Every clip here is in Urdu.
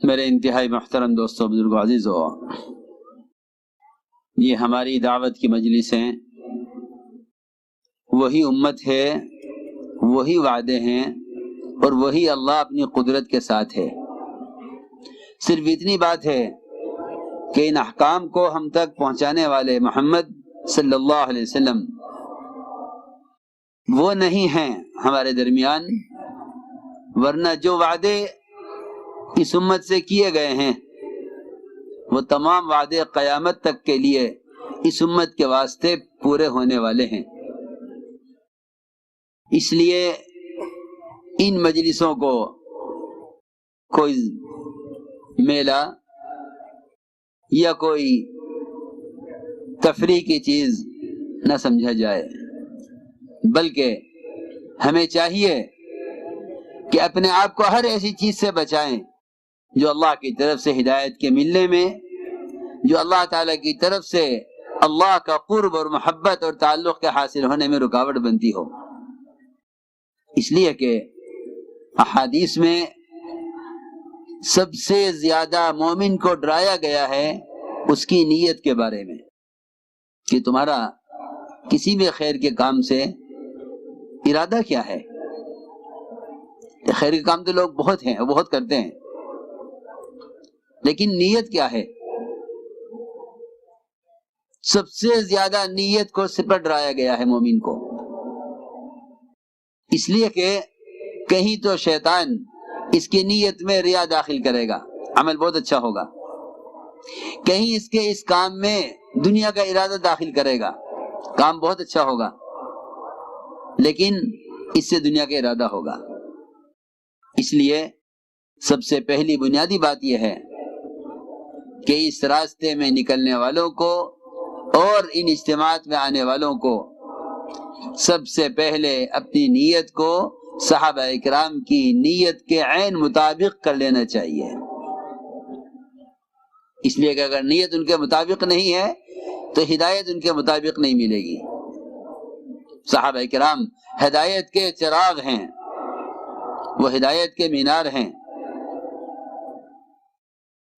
میرے انتہائی محترم دوستوں، بزرگوں، عزیزوں، یہ ہماری دعوت کی مجلس ہیں، وہی امت ہے، وہی وعدے ہیں اور وہی اللہ اپنی قدرت کے ساتھ ہے۔ صرف اتنی بات ہے کہ ان احکام کو ہم تک پہنچانے والے محمد صلی اللہ علیہ وسلم وہ نہیں ہیں ہمارے درمیان، ورنہ جو وعدے اس امت سے کیے گئے ہیں وہ تمام وعدے قیامت تک کے لیے اس امت کے واسطے پورے ہونے والے ہیں۔ اس لیے ان مجلسوں کو کوئی میلہ یا کوئی تفریح کی چیز نہ سمجھا جائے، بلکہ ہمیں چاہیے کہ اپنے آپ کو ہر ایسی چیز سے بچائیں جو اللہ کی طرف سے ہدایت کے ملنے میں، جو اللہ تعالیٰ کی طرف سے اللہ کا قرب اور محبت اور تعلق کے حاصل ہونے میں رکاوٹ بنتی ہو۔ اس لیے کہ احادیث میں سب سے زیادہ مومن کو ڈرایا گیا ہے اس کی نیت کے بارے میں، کہ تمہارا کسی بھی خیر کے کام سے ارادہ کیا ہے۔ خیر کے کام تو لوگ بہت ہیں، بہت کرتے ہیں، لیکن نیت کیا ہے؟ سب سے زیادہ نیت کو سر پر ڈرایا گیا ہے مومن کو، اس لیے کہ کہیں تو شیطان اس کی نیت میں ریا داخل کرے گا، عمل بہت اچھا ہوگا، کہیں اس کے اس کام میں دنیا کا ارادہ داخل کرے گا، کام بہت اچھا ہوگا لیکن اس سے دنیا کا ارادہ ہوگا۔ اس لیے سب سے پہلی بنیادی بات یہ ہے کہ اس راستے میں نکلنے والوں کو اور ان اجتماعات میں آنے والوں کو سب سے پہلے اپنی نیت کو صحابہ اکرام کی نیت کے عین مطابق کر لینا چاہیے۔ اس لیے کہ اگر نیت ان کے مطابق نہیں ہے تو ہدایت ان کے مطابق نہیں ملے گی۔ صحابہ اکرام ہدایت کے چراغ ہیں، وہ ہدایت کے مینار ہیں،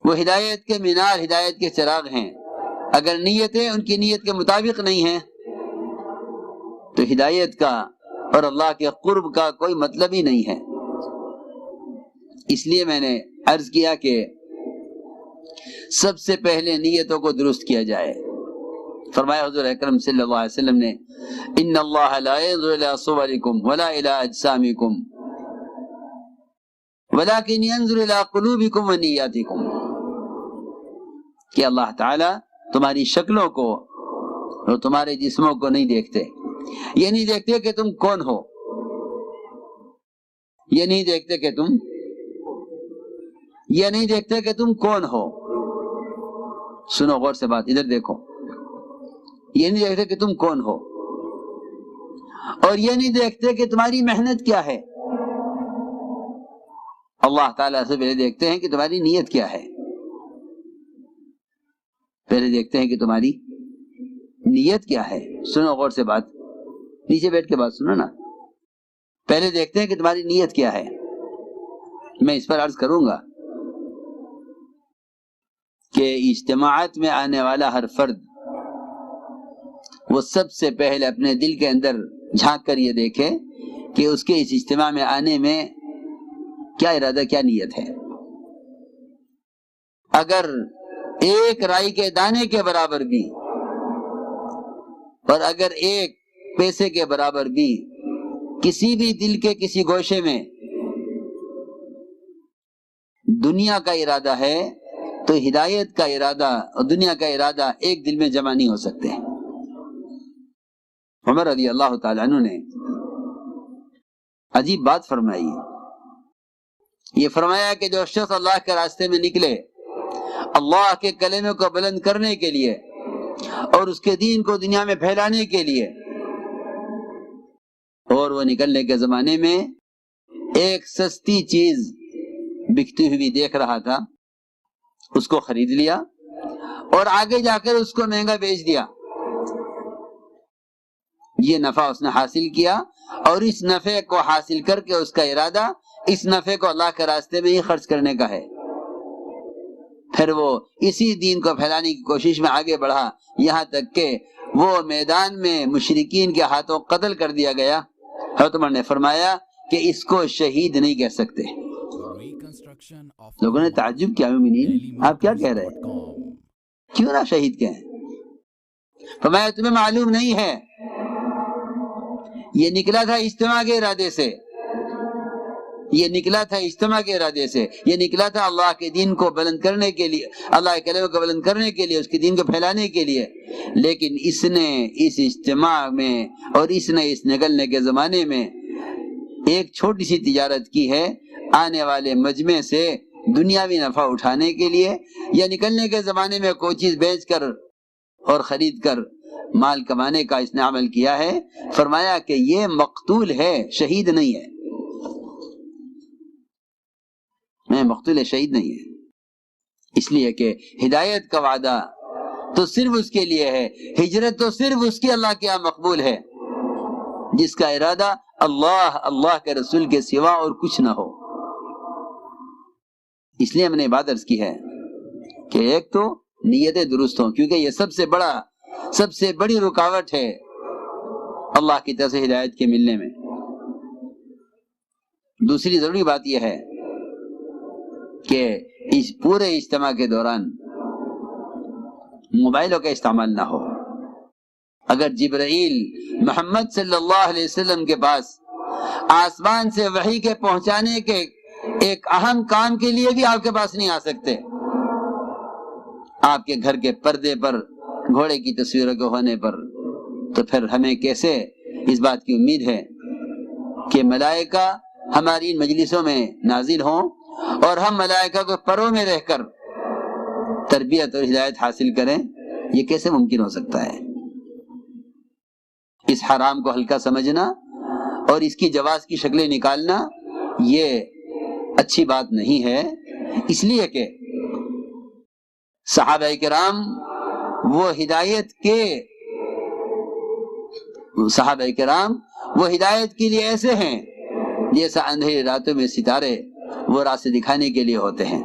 وہ ہدایت کے مینار، ہدایت کے چراغ ہیں۔ اگر نیتیں ان کی نیت کے مطابق نہیں ہیں تو ہدایت کا اور اللہ کے قرب کا کوئی مطلب ہی نہیں ہے۔ اس لیے میں نے عرض کیا کہ سب سے پہلے نیتوں کو درست کیا جائے۔ فرمایا حضور اکرم صلی اللہ علیہ وسلم نے، ان اللہ لا ينظر الى صورکم ولا الى اجسامکم ولكن ينظر الى قلوبکم ونیاتکم، کہ اللہ تعالیٰ تمہاری شکلوں کو اور تمہارے جسموں کو نہیں دیکھتے۔ یہ نہیں دیکھتے کہ تم کون ہو، یہ نہیں دیکھتے کہ تم کون ہو۔ سنو غور سے بات، ادھر دیکھو، یہ نہیں دیکھتے کہ تم کون ہو، اور یہ نہیں دیکھتے کہ تمہاری محنت کیا ہے۔ اللہ تعالیٰ سے پہلے دیکھتے ہیں کہ تمہاری نیت کیا ہے، پہلے دیکھتے ہیں کہ تمہاری نیت کیا ہے۔ سنو غور سے بات، نیچے بیٹھ کے بات سنو نا۔ پہلے دیکھتے ہیں کہ تمہاری نیت کیا ہے۔ میں اس پر عرض کروں گا کہ اجتماعات میں آنے والا ہر فرد وہ سب سے پہلے اپنے دل کے اندر جھانک کر یہ دیکھے کہ اس کے اس اجتماع میں آنے میں کیا ارادہ، کیا نیت ہے۔ اگر ایک رائی کے دانے کے برابر بھی اور اگر ایک پیسے کے برابر بھی کسی بھی دل کے کسی گوشے میں دنیا کا ارادہ ہے تو ہدایت کا ارادہ اور دنیا کا ارادہ ایک دل میں جمع نہیں ہو سکتے۔ عمر رضی اللہ تعالیٰ عنہ نے عجیب بات فرمائی ہے۔ یہ فرمایا کہ جو شخص اللہ کے راستے میں نکلے اللہ کے کلمے کو بلند کرنے کے لیے اور اس کے دین کو دنیا میں پھیلانے کے لیے، اور وہ نکلنے کے زمانے میں ایک سستی چیز بکتی ہوئی دیکھ رہا تھا، اس کو خرید لیا اور آگے جا کر اس کو مہنگا بیچ دیا، یہ نفع اس نے حاصل کیا، اور اس نفع کو حاصل کر کے اس کا ارادہ اس نفع کو اللہ کے راستے میں ہی خرچ کرنے کا ہے۔ پھر وہ اسی دین کو پھیلانے کی کوشش میں آگے بڑھا، یہاں تک کہ وہ میدان میں مشرکین کے ہاتھوں قتل کر دیا گیا۔ حضرت عمر نے فرمایا کہ اس کو شہید نہیں کہہ سکتے۔ لوگوں نے تعجب کیا، مومنین آپ کیا کہہ رہے ہیں، کیوں نہ شہید کہیں؟ فرمایا تمہیں معلوم نہیں ہے، یہ نکلا تھا اجتماع کے ارادے سے، یہ نکلا تھا اجتماع کے ارادے سے، یہ نکلا تھا اللہ کے دین کو بلند کرنے کے لیے، اللہ کے کلمے کو بلند کرنے کے لیے، اس کے دین کو پھیلانے کے لیے، لیکن اس نے اس اجتماع میں اور اس نے اس نکلنے کے زمانے میں ایک چھوٹی سی تجارت کی ہے، آنے والے مجمع سے دنیاوی نفع اٹھانے کے لیے، یا نکلنے کے زمانے میں کوئی چیز بیچ کر اور خرید کر مال کمانے کا اس نے عمل کیا ہے۔ فرمایا کہ یہ مقتول ہے، شہید نہیں ہے، میں مقتول شہید نہیں ہے، اس لیے کہ ہدایت کا وعدہ تو صرف اس کے لیے ہے، ہجرت تو صرف اس کی اللہ کے یہاں مقبول ہے جس کا ارادہ اللہ کے رسول کے سوا اور کچھ نہ ہو۔ اس لیے ہم نے بات عرض کی ہے کہ ایک تو نیتیں درست ہوں، کیونکہ یہ سب سے بڑی رکاوٹ ہے اللہ کی طرف سے ہدایت کے ملنے میں۔ دوسری ضروری بات یہ ہے کہ اس پورے اجتماع کے دوران موبائلوں کا استعمال نہ ہو۔ اگر جبرائیل محمد صلی اللہ علیہ وسلم کے پاس آسمان سے وحی کے پہنچانے کے ایک اہم کام کے لیے بھی آپ کے پاس نہیں آ سکتے، آپ کے گھر کے پردے پر گھوڑے کی تصویروں کے ہونے پر، تو پھر ہمیں کیسے اس بات کی امید ہے کہ ملائکہ ہماری مجلسوں میں نازل ہوں اور ہم ملائکہ کو پروں میں رہ کر تربیت اور ہدایت حاصل کریں؟ یہ کیسے ممکن ہو سکتا ہے؟ اس حرام کو ہلکا سمجھنا اور اس کی جواز کی شکلیں نکالنا یہ اچھی بات نہیں ہے، اس لیے کہ صحابہ کرام وہ ہدایت کے لیے ایسے ہیں جیسا اندھیری راتوں میں ستارے وہ راستے دکھانے کے لیے ہوتے ہیں۔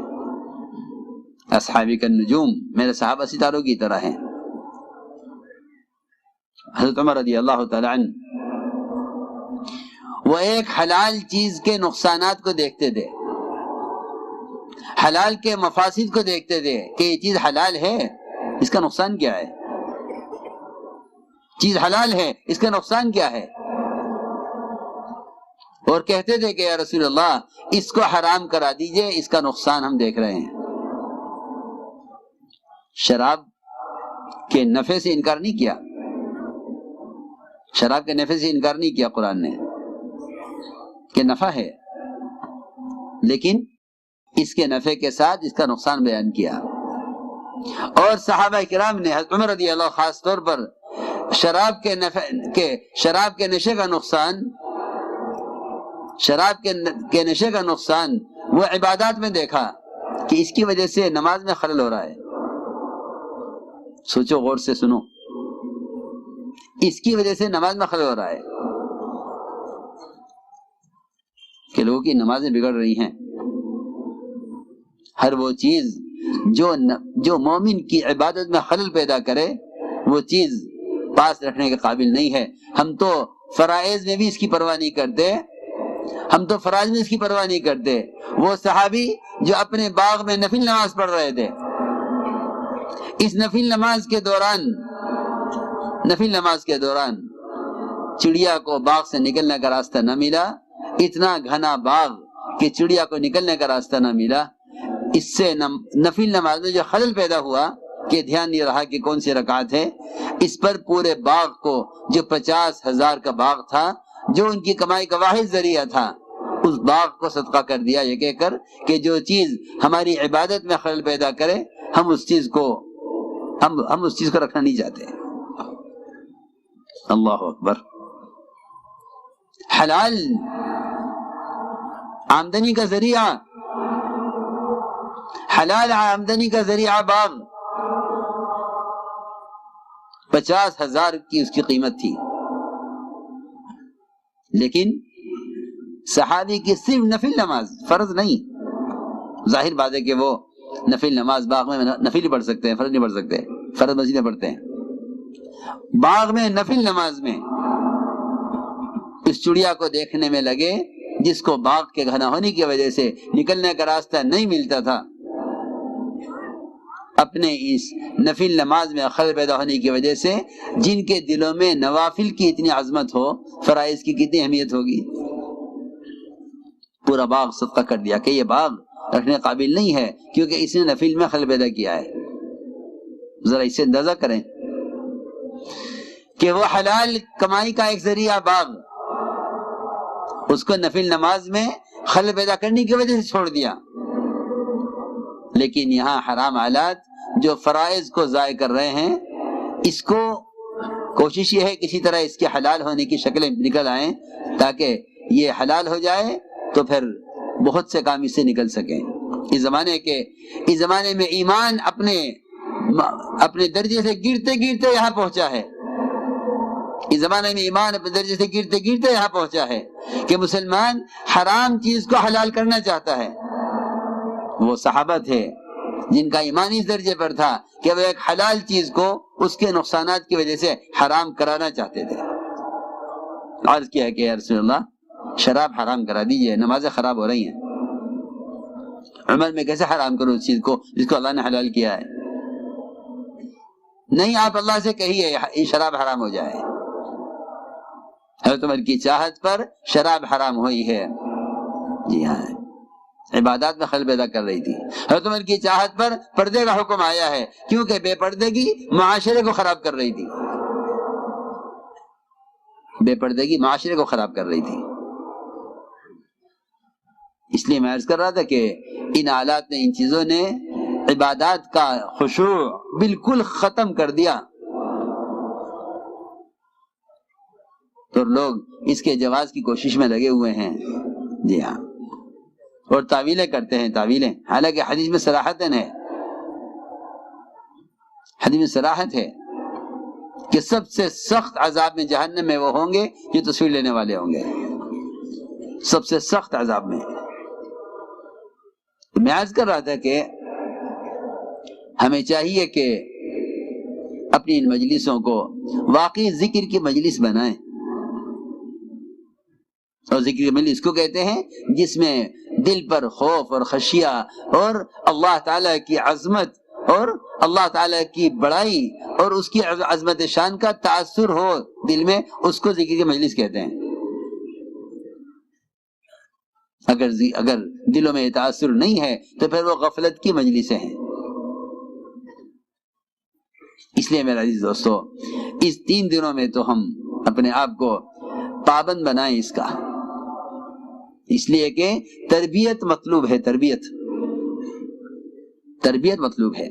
اصحابی کا نجوم، میرے صحابہ ستاروں کی طرح ہیں۔ حضرت عمر رضی اللہ تعالی عنہ وہ ایک حلال چیز کے نقصانات کو دیکھتے تھے، حلال کے مفاسد کو دیکھتے تھے کہ یہ چیز حلال ہے، اس کا نقصان کیا ہے، چیز حلال ہے، اس کا نقصان کیا ہے، اور کہتے تھے کہ یا رسول اللہ اس کو حرام کرا دیجئے، اس کا نقصان ہم دیکھ رہے ہیں۔ شراب کے نفع سے انکار نہیں کیا، شراب کے نفع سے انکار نہیں کیا قرآن نے کہ نفع ہے، لیکن اس کے نفع کے ساتھ اس کا نقصان بیان کیا۔ اور صحابہ کرام نے، حضرت عمر رضی اللہ خاص طور پر شراب کے نشے کا نقصان، شراب کے نشے کا نقصان وہ عبادات میں دیکھا کہ اس کی وجہ سے نماز میں خلل ہو رہا ہے۔ سوچو، غور سے سنو، اس کی وجہ سے نماز میں خلل ہو رہا ہے کہ لوگوں کی نمازیں بگڑ رہی ہیں۔ ہر وہ چیز جو مومن کی عبادت میں خلل پیدا کرے وہ چیز پاس رکھنے کے قابل نہیں ہے۔ ہم تو فرائض میں بھی اس کی پرواہ نہیں کرتے، ہم تو فرائض میں اس کی پرواہ نہیں کرتے۔ وہ صحابی جو اپنے باغ میں نفل نماز پڑھ رہے تھے، اس نفل نماز کے دوران چڑیا کو باغ سے نکلنے کا راستہ نہ ملا، اتنا گھنا باغ کہ چڑیا کو نکلنے کا راستہ نہ ملا۔ اس سے نفل نماز میں جو خلل پیدا ہوا کہ دھیان نہیں رہا کہ کون سی رکعت ہے، اس پر پورے باغ کو، جو 50,000 کا باغ تھا، جو ان کی کمائی کا واحد ذریعہ تھا، اس باغ کو صدقہ کر دیا، یہ کہہ کر کہ جو چیز ہماری عبادت میں خلل پیدا کرے ہم اس چیز کو رکھنا نہیں چاہتے۔ اللہ اکبر۔ حلال آمدنی کا ذریعہ، حلال آمدنی کا ذریعہ باغ 50,000 کی اس کی قیمت تھی، لیکن صحابی کی صرف نفل نماز، فرض نہیں، ظاہر بات ہے کہ وہ نفل نماز باغ میں نفل ہی پڑھ سکتے ہیں، فرض نہیں پڑھ سکتے، فرض مسجد میں پڑھتے ہیں۔ باغ میں نفل نماز میں اس چڑیا کو دیکھنے میں لگے جس کو باغ کے گھنا ہونے کی وجہ سے نکلنے کا راستہ نہیں ملتا تھا، اپنے اس نفل نماز میں خلل پیدا ہونے کی وجہ سے جن کے دلوں میں نوافل کی اتنی عظمت ہو، فرائض کی کتنی اہمیت ہوگی، پورا باغ صدقہ کر دیا کہ یہ باغ رکھنے قابل نہیں ہے کیونکہ اس نے نفل میں خلل پیدا کیا ہے۔ ذرا اس سے اندازہ کریں کہ وہ حلال کمائی کا ایک ذریعہ باغ، اس کو نفل نماز میں خلل پیدا کرنے کی وجہ سے چھوڑ دیا، لیکن یہاں حرام آلات جو فرائض کو ضائع کر رہے ہیں، اس کو کوشش یہ ہے کسی طرح اس کے حلال ہونے کی شکلیں نکل آئیں تاکہ یہ حلال ہو جائے تو پھر بہت سے کام اس سے نکل سکیں۔ اس زمانے میں ایمان اپنے درجے سے گرتے گرتے یہاں پہنچا ہے، اس زمانے میں ایمان اپنے درجے سے گرتے گرتے یہاں پہنچا ہے کہ مسلمان حرام چیز کو حلال کرنا چاہتا ہے۔ وہ صحابہ تھے جن کا ایمان اس درجے پر تھا کہ وہ ایک حلال چیز کو اس کے نقصانات کی وجہ سے حرام کرانا چاہتے تھے۔ عرض کیا کہ یا رسول اللہ شراب حرام کرا دیجئے، نمازیں خراب ہو رہی ہیں، عمل میں کیسے حرام کرو اس چیز کو جس کو اللہ نے حلال کیا ہے؟ نہیں، آپ اللہ سے کہیے یہ شراب حرام ہو جائے۔ حضرت عمر کی چاہت پر شراب حرام ہوئی ہے، جی ہاں، عبادات میں خلل پیدا کر رہی تھی۔ حضرت عمر کی چاہت پر پردے کا حکم آیا ہے کیونکہ بے پردگی معاشرے کو خراب کر رہی تھی، بے پردگی معاشرے کو خراب کر رہی تھی۔ اس لیے میں عرض کر رہا تھا کہ ان آلات نے، ان چیزوں نے عبادات کا خشوع بالکل ختم کر دیا، تو لوگ اس کے جواز کی کوشش میں لگے ہوئے ہیں، جی ہاں، اور تعویلیں کرتے ہیں، تعویلیں، حالانکہ حدیث میں صراحت ہے، حدیث میں صراحت ہے کہ سب سے سخت عذاب میں جہنم میں وہ ہوں گے جو تصویر لینے والے ہوں گے، سب سے سخت عذاب میں۔ میں عرض کر رہا تھا کہ ہمیں چاہیے کہ اپنی ان مجلسوں کو واقعی ذکر کی مجلس بنائیں، اور ذکر کی مجلس کو کہتے ہیں جس میں دل پر خوف اور خشیہ اور اللہ تعالیٰ کی عظمت اور اللہ تعالیٰ کی بڑائی اور اس کی عظمت شان کا تأثر ہو دل میں، اس کو ذکر کی مجلس کہتے ہیں۔ اگر دلوں میں تأثر نہیں ہے تو پھر وہ غفلت کی مجلسیں ہیں۔ اس لیے میرے عزیز دوستو، اس 3 دنوں میں تو ہم اپنے آپ کو پابند بنائیں اس کا، اس لیے کہ تربیت مطلوب ہے، تربیت مطلوب ہے۔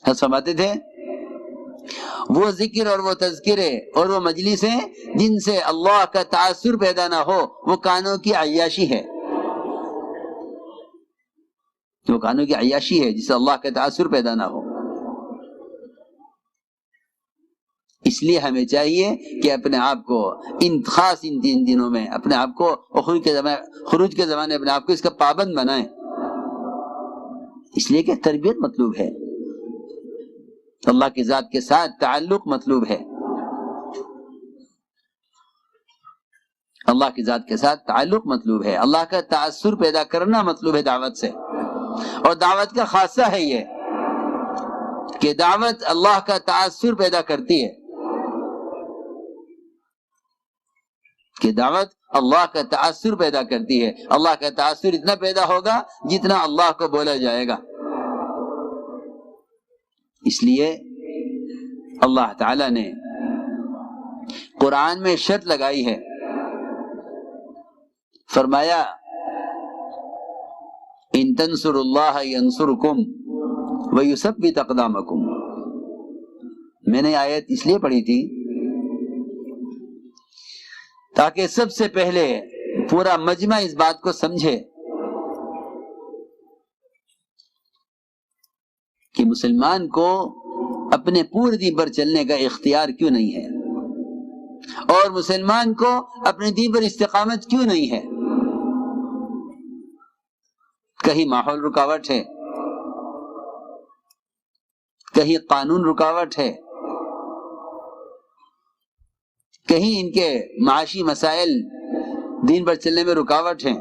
فرماتے تھے وہ ذکر اور وہ تذکرے اور وہ مجلسیں جن سے اللہ کا تأثر پیدا نہ ہو وہ کانوں کی عیاشی ہے، وہ کانوں کی عیاشی ہے جس سے اللہ کا تأثر پیدا نہ ہو۔ اس لیے ہمیں چاہیے کہ اپنے آپ کو ان 3 دنوں میں اپنے آپ کو خروج کے زمانے اپنے آپ کو اس کا پابند بنائیں، اس لیے کہ تربیت مطلوب ہے، اللہ کی ذات کے ساتھ تعلق مطلوب ہے، اللہ کی ذات کے ساتھ تعلق مطلوب ہے، اللہ کا تأثر پیدا کرنا مطلوب ہے دعوت سے۔ اور دعوت کا خاصہ ہے یہ کہ دعوت اللہ کا تأثر پیدا کرتی ہے، کہ دعوت اللہ کا تأثر پیدا کرتی ہے۔ اللہ کا تأثر اتنا پیدا ہوگا جتنا اللہ کو بولا جائے گا۔ اس لیے اللہ تعالی نے قرآن میں شرط لگائی ہے، فرمایا ان تنصروا اللہ ینصرکم ویثبت اقدامکم۔ میں نے آیت اس لیے پڑھی تھی تاکہ سب سے پہلے پورا مجمع اس بات کو سمجھے کہ مسلمان کو اپنے پورے دین پر چلنے کا اختیار کیوں نہیں ہے، اور مسلمان کو اپنے دین پر استقامت کیوں نہیں ہے۔ کہیں ماحول رکاوٹ ہے، کہیں قانون رکاوٹ ہے، کہیں ان کے معاشی مسائل دین پر چلنے میں رکاوٹ ہیں،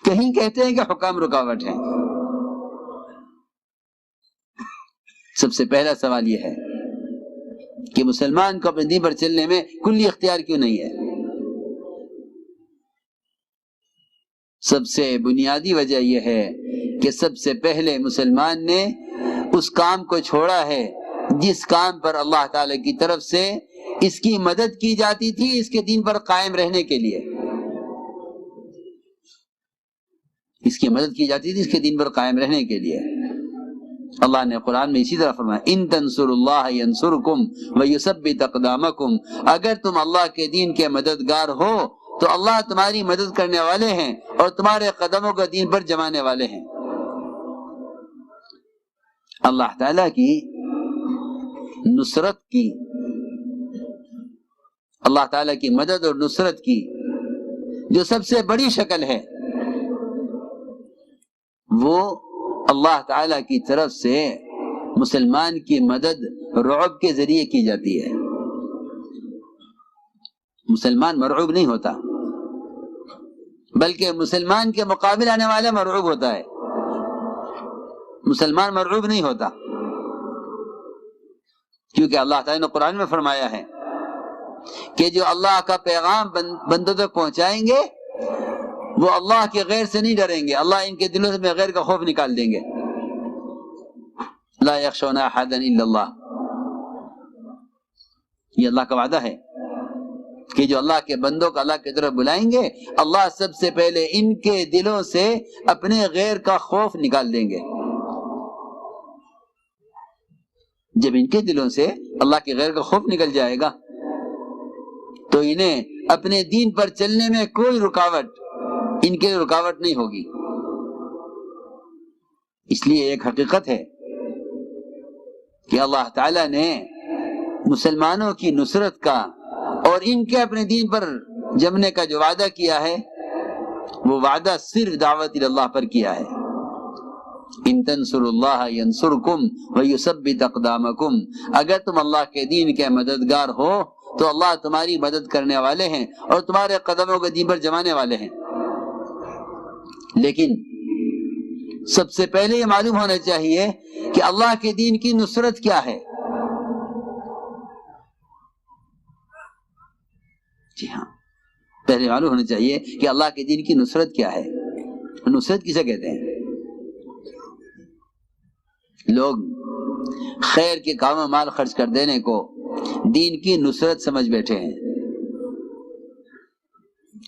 کہیں کہتے ہیں کہ حکام رکاوٹ ہیں۔ سب سے پہلا سوال یہ ہے کہ مسلمان کو اپنے دین پر چلنے میں کلی اختیار کیوں نہیں ہے؟ سب سے بنیادی وجہ یہ ہے کہ سب سے پہلے مسلمان نے اس کام کو چھوڑا ہے جس کام پر اللہ تعالی کی طرف سے اس کی مدد کی جاتی تھی اس کے دین پر قائم رہنے کے لیے، اس کی مدد کی جاتی تھی اس کے دین پر قائم رہنے کے لیے۔ اللہ نے قرآن میں اسی طرح فرمایا ان تنصروا اللہ ینصرکم ویثبت اقدامکم، اگر تم اللہ کے دین کے مددگار ہو تو اللہ تمہاری مدد کرنے والے ہیں اور تمہارے قدموں کو دین پر جمانے والے ہیں۔ اللہ تعالیٰ کی نصرت کی، اللہ تعالیٰ کی مدد اور نصرت کی جو سب سے بڑی شکل ہے وہ اللہ تعالیٰ کی طرف سے مسلمان کی مدد رعب کے ذریعے کی جاتی ہے۔ مسلمان مرعوب نہیں ہوتا بلکہ مسلمان کے مقابل آنے والا مرعوب ہوتا ہے، مسلمان مرعوب نہیں ہوتا، کیونکہ اللہ تعالیٰ نے قرآن میں فرمایا ہے کہ جو اللہ کا پیغام بندوں تک پہنچائیں گے وہ اللہ کے غیر سے نہیں ڈریں گے، اللہ ان کے دلوں میں غیر کا خوف نکال دیں گے۔ لا یخشون احدا الا اللہ، یہ اللہ کا وعدہ ہے کہ جو اللہ کے بندوں کو اللہ کی طرف بلائیں گے اللہ سب سے پہلے ان کے دلوں سے اپنے غیر کا خوف نکال دیں گے۔ جب ان کے دلوں سے اللہ کے غیر کا خوف نکل جائے گا تو انہیں اپنے دین پر چلنے میں کوئی رکاوٹ ان کے رکاوٹ نہیں ہوگی۔ اس لیے ایک حقیقت ہے کہ اللہ تعالیٰ نے مسلمانوں کی نصرت کا اور ان کے اپنے دین پر جمنے کا جو وعدہ کیا ہے وہ وعدہ صرف دعوت اللہ پر کیا ہے۔ ان تنصروا اللہ ینصرکم ویثبت اقدامکم، اگر تم اللہ کے دین کے مددگار ہو تو اللہ تمہاری مدد کرنے والے ہیں اور تمہارے قدموں کو دین پر جمانے والے ہیں۔ لیکن سب سے پہلے یہ معلوم ہونا چاہیے کہ اللہ کے دین کی نصرت کیا ہے۔ جی ہاں، پہلے معلوم ہونا چاہیے کہ اللہ کے دین کی نصرت کیا ہے۔ نصرت کسے کہتے ہیں؟ لوگ خیر کے کاموں میں مال خرچ کر دینے کو دین کی نصرت سمجھ بیٹھے ہیں۔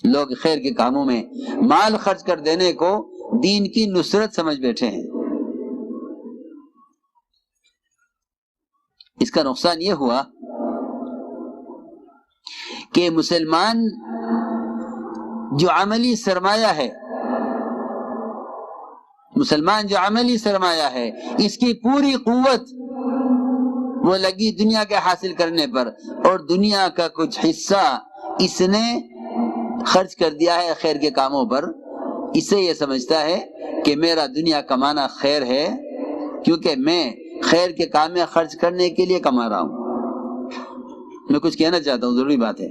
لوگ خیر کے کاموں میں مال خرچ کر دینے کو دین کی نصرت سمجھ بیٹھے ہیں۔ اس کا نقصان یہ ہوا کہ مسلمان جو عملی سرمایہ ہے، مسلمان جو عملی سرمایہ ہے اس کی پوری قوت وہ لگی دنیا کے حاصل کرنے پر، اور دنیا کا کچھ حصہ اس نے خرچ کر دیا ہے خیر کے کاموں پر۔ اسے یہ سمجھتا ہے کہ میرا دنیا کمانا خیر ہے کیونکہ میں خیر کے کام میں خرچ کرنے کے لیے کما رہا ہوں۔ میں کچھ کہنا چاہتا ہوں، ضروری بات ہے،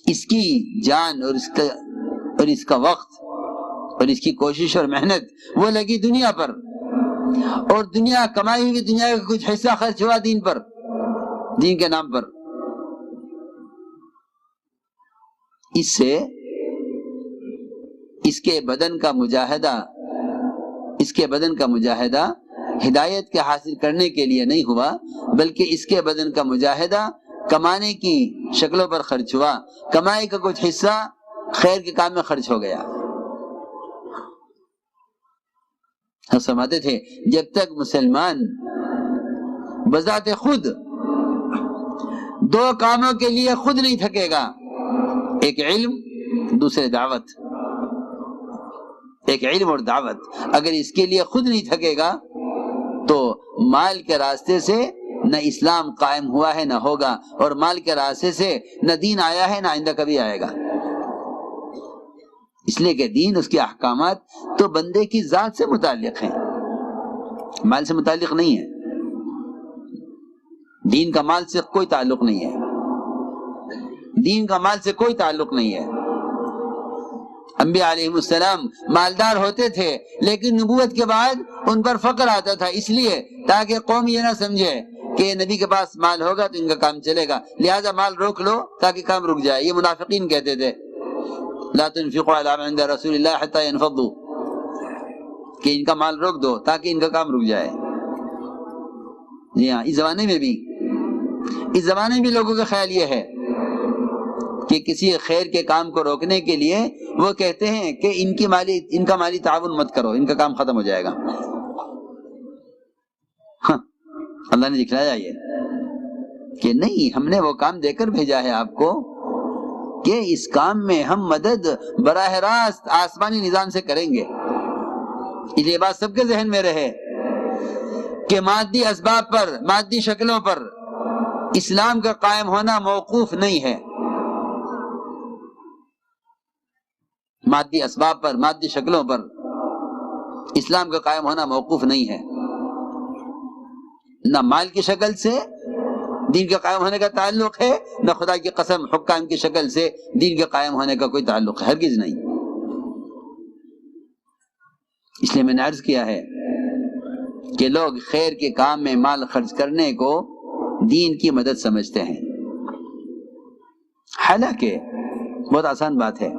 اس کی جان اور اس کا وقت اور اس کی کوشش اور محنت وہ لگی دنیا پر، اور دنیا کمائی ہوئی دنیا کا کچھ حصہ خرچ ہوا دین پر، دین کے نام پر۔ اس سے اس کے بدن کا مجاہدہ ہدایت کے حاصل کرنے کے لیے نہیں ہوا، بلکہ اس کے بدن کا مجاہدہ کمانے کی شکلوں پر خرچ ہوا، کمائی کا کچھ حصہ خیر کے کام میں خرچ ہو گیا۔ ہم سمجھتے تھے جب تک مسلمان بذات خود دو کاموں کے لیے خود نہیں تھکے گا، ایک علم، دوسرے دعوت، ایک علم اور دعوت، اگر اس کے لیے خود نہیں تھکے گا تو مال کے راستے سے نہ اسلام قائم ہوا ہے نہ ہوگا، اور مال کے راستے سے نہ دین آیا ہے نہ آئندہ کبھی آئے گا۔ اس لیے کہ دین، اس کے احکامات تو بندے کی ذات سے متعلق ہیں، مال سے متعلق نہیں ہے۔ دین کا مال سے کوئی تعلق نہیں ہے، دین کا مال سے کوئی تعلق نہیں ہے۔ انبیاء علیہ السلام مالدار ہوتے تھے، لیکن نبوت کے بعد ان پر فقر آتا تھا، اس لیے تاکہ قوم یہ نہ سمجھے کہ نبی کے پاس مال ہوگا تو ان کا کام چلے گا، لہذا مال روک لو تاکہ کام رک جائے۔ یہ منافقین کہتے تھے لا تنفقوا على من عند رسول اللہ حتى ينفضوا، کہ ان کا مال روک دو تاکہ ان کا کام رک جائے۔ جی ہاں، اس زمانے میں لوگوں کا خیال یہ ہے کہ کسی خیر کے کام کو روکنے کے لیے وہ کہتے ہیں کہ ان کا مالی تعاون مت کرو، ان کا کام ختم ہو جائے گا۔ ہاں، اللہ نے دکھلایا یہ کہ نہیں، ہم نے وہ کام دے کر بھیجا ہے آپ کو کہ اس کام میں ہم مدد براہ راست آسمانی نظام سے کریں گے۔ یہ بات سب کے ذہن میں رہے کہ مادی اسباب پر، مادی شکلوں پر اسلام کا قائم ہونا موقوف نہیں ہے۔ مادی اسباب پر، مادی شکلوں پر اسلام کا قائم ہونا موقوف نہیں ہے، نہ مال کی شکل سے دین کے قائم ہونے کا تعلق ہے، نہ خدا کی قسم حکام کی شکل سے دین کے قائم ہونے کا کوئی تعلق ہے، ہرگز نہیں۔ اس لیے میں نے عرض کیا ہے کہ لوگ خیر کے کام میں مال خرچ کرنے کو دین کی مدد سمجھتے ہیں، حالانکہ بہت آسان بات ہے۔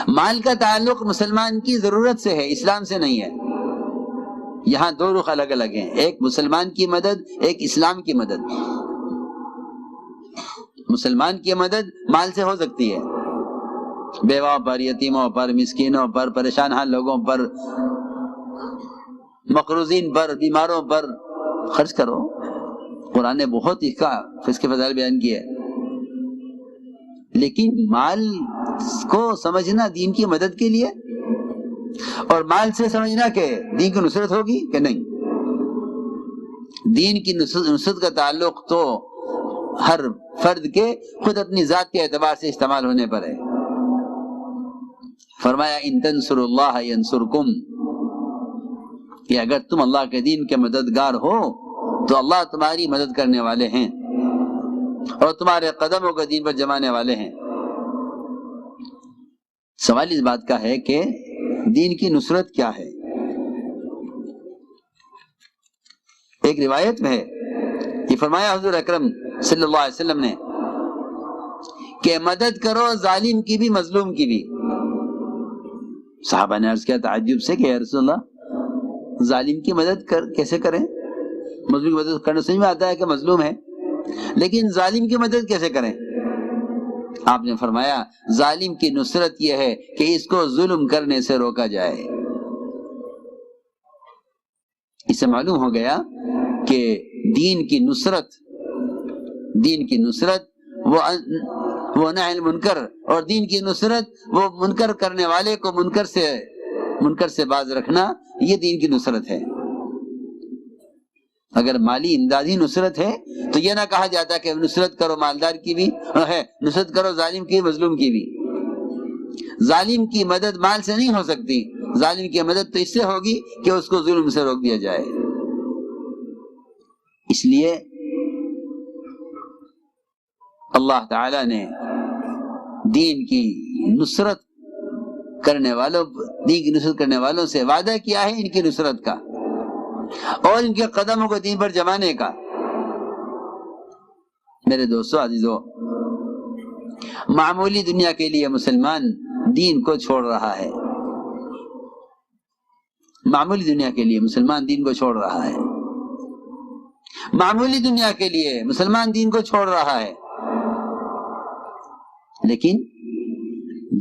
مال کا تعلق مسلمان کی ضرورت سے ہے، اسلام سے نہیں ہے۔ یہاں دو رخ الگ الگ ہیں، ایک مسلمان کی مدد، ایک اسلام کی مدد۔ مسلمان کی مدد مال سے ہو سکتی ہے، بیواؤں پر، یتیموں پر، مسکینوں پر، پریشان حال لوگوں پر، مقروضین پر، بیماروں پر خرچ کرو۔ قرآن نے بہت اس کے فضائل بیان کیے، لیکن مال کو سمجھنا دین کی مدد کے لیے، اور مال سے سمجھنا کہ دین کی نصرت ہوگی کہ نہیں۔ دین کی نصرت کا تعلق تو ہر فرد کے خود اپنی ذات کے اعتبار سے استعمال ہونے پر ہے۔ فرمایا ان تنصروا اللہ ینصرکم، کہ اگر تم اللہ کے دین کے مددگار ہو تو اللہ تمہاری مدد کرنے والے ہیں اور تمہارے قدموں کو دین پر جمانے والے ہیں۔ سوال اس بات کا ہے کہ دین کی نصرت کیا ہے؟ ایک روایت میں ہے، یہ فرمایا حضور اکرم صلی اللہ علیہ وسلم نے کہ مدد کرو ظالم کی بھی مظلوم کی بھی۔ صحابہ نے عرض کیا تعجب سے کہ یا رسول اللہ، ظالم کی مدد کیسے کریں؟ مظلوم کی مدد کرنا سمجھ میں آتا ہے کہ مظلوم ہے، لیکن ظالم کی مدد کیسے کریں؟ آپ نے فرمایا ظالم کی نصرت یہ ہے کہ اس کو ظلم کرنے سے روکا جائے۔ اس سے معلوم ہو گیا کہ دین کی نصرت وہ نہی المنکر، اور دین کی نصرت وہ منکر کرنے والے کو منکر سے باز رکھنا، یہ دین کی نصرت ہے۔ اگر مالی امدادی نصرت ہے تو یہ نہ کہا جاتا کہ نصرت کرو مالدار کی بھی ہے، نصرت کرو ظالم کی مظلوم کی بھی۔ ظالم کی مدد مال سے نہیں ہو سکتی، ظالم کی مدد تو اس سے ہوگی کہ اس کو ظلم سے روک دیا جائے۔ اس لیے اللہ تعالی نے دین کی نصرت کرنے والوں سے وعدہ کیا ہے ان کی نصرت کا اور ان کے قدموں کو دین پر جمانے کا۔ میرے دوستو عزیزو، معمولی دنیا کے لیے مسلمان دین کو چھوڑ رہا ہے، معمولی دنیا کے لیے مسلمان دین کو چھوڑ رہا ہے، معمولی دنیا کے لیے مسلمان دین کو چھوڑ رہا ہے۔ لیکن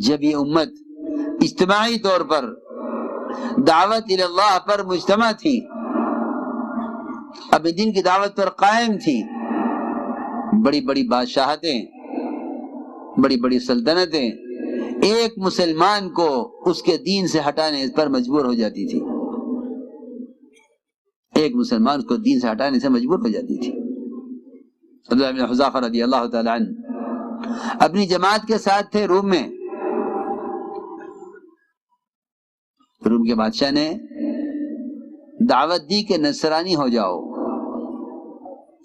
جب یہ امت اجتماعی طور پر دعوت اللہ پر مجتمع تھی، اپنے دین کی دعوت پر قائم تھی، بڑی بڑی بادشاہتیں، بڑی بڑی سلطنتیں ایک مسلمان کو اس کے دین سے ہٹانے پر مجبور ہو جاتی تھی، ایک مسلمان کو دین سے ہٹانے سے مجبور ہو جاتی تھی۔ عبداللہ بن حذافہ رضی اللہ تعالی عنہ اپنی جماعت کے ساتھ تھے روم میں، روم کے بادشاہ نے دعوت دی کہ نصرانی ہو جاؤ.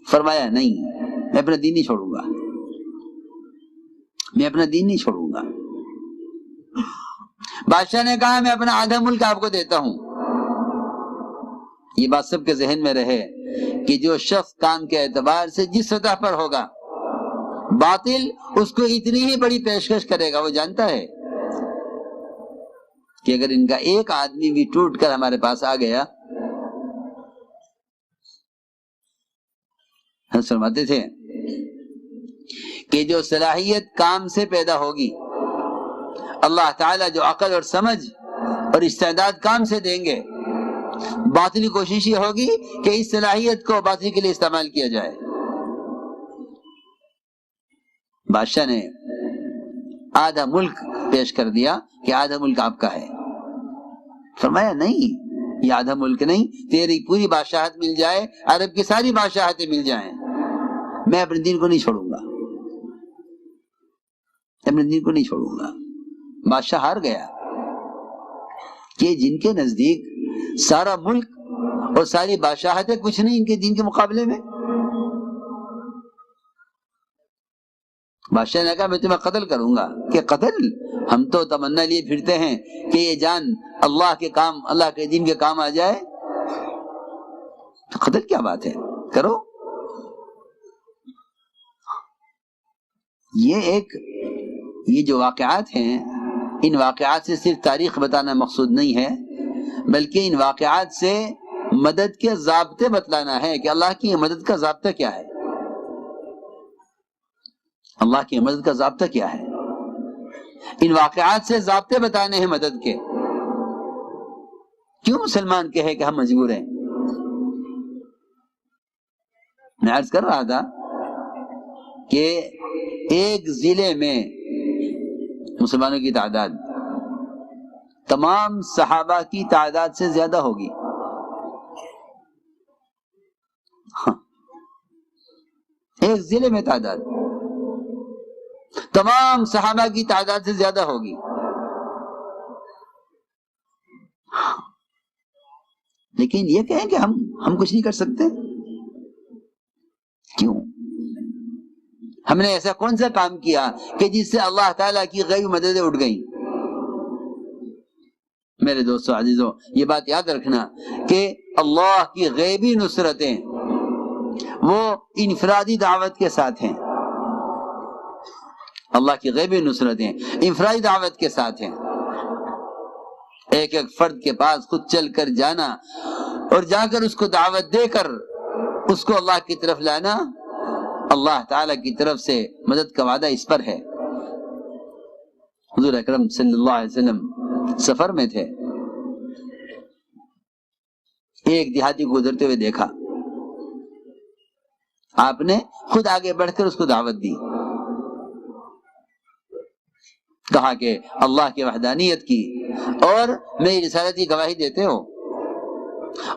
فرمایا نہیں، میں اپنا دین نہیں چھوڑوں گا، میں اپنا دین نہیں چھوڑوں گا. بادشاہ نے کہا میں اپنا آدھا ملک آپ کو دیتا ہوں. یہ بات سب کے ذہن میں رہے کہ جو شخص کام کے اعتبار سے جس سطح پر ہوگا باطل اس کو اتنی ہی بڑی پیشکش کرے گا. وہ جانتا ہے کہ اگر ان کا ایک آدمی بھی ٹوٹ کر ہمارے پاس آ گیا. ہم فرماتے تھے کہ جو صلاحیت کام سے پیدا ہوگی، اللہ تعالیٰ جو عقل اور سمجھ اور استعداد کام سے دیں گے، باطلی کوشش یہ ہوگی کہ اس صلاحیت کو باطلی کے لیے استعمال کیا جائے. بادشاہ نے آدھا ملک پیش کر دیا کہ آدھا ملک آپ کا ہے. فرمایا نہیں، یہ آدھا ملک نہیں، تیری پوری بادشاہت مل جائے، عرب کی ساری بادشاہتیں مل جائیں، میں اپنے دین کو نہیں چھوڑوں گا، اپنے دین کو نہیں چھوڑوں گا. بادشاہ ہار گیا کہ جن کے نزدیک سارا ملک اور ساری بادشاہتیں کچھ نہیں ان کے دین کے مقابلے میں. بادشاہ نے کہا میں تمہیں قتل کروں گا. کہ قتل؟ ہم تو تمنا لیے پھرتے ہیں کہ یہ جان اللہ کے کام، اللہ کے دین کے کام آ جائے. قتل کیا بات ہے، کرو. یہ جو واقعات ہیں، ان واقعات سے صرف تاریخ بتانا مقصود نہیں ہے، بلکہ ان واقعات سے مدد کے ضابطے بتلانا ہے کہ اللہ کی مدد کا ضابطہ کیا ہے. اللہ کی مدد کا ضابطہ کیا ہے. ان واقعات سے ضابطے بتانے ہیں مدد کے. کیوں مسلمان کہے کہ ہم مجبور ہیں؟ میں عرض کر رہا تھا کہ ایک ضلع میں مسلمانوں کی تعداد تمام صحابہ کی تعداد سے زیادہ ہوگی. ایک ضلع میں تعداد تمام صحابہ کی تعداد سے زیادہ ہوگی. لیکن یہ کہیں کہ ہم کچھ نہیں کر سکتے. کیوں؟ ہم نے ایسا کون سا کام کیا کہ جس سے اللہ تعالیٰ کی غیبی مددیں اٹھ گئیں؟ میرے دوستو عزیزو، یہ بات یاد رکھنا کہ اللہ کی غیبی نصرتیں وہ انفرادی دعوت کے ساتھ ہیں. اللہ کی غیبی نصرتیں انفرادی دعوت کے ساتھ ہیں. ایک ایک فرد کے پاس خود چل کر جانا اور جا کر اس کو دعوت دے کر اس کو اللہ کی طرف لانا، اللہ تعالیٰ کی طرف سے مدد کا وعدہ اس پر ہے. حضور اکرم صلی اللہ علیہ وسلم سفر میں تھے، ایک دیہاتی کو گزرتے ہوئے دیکھا، آپ نے خود آگے بڑھ کر اس کو دعوت دی، کہا کہ اللہ کی وحدانیت کی اور میری رسالت کی گواہی دیتے ہو؟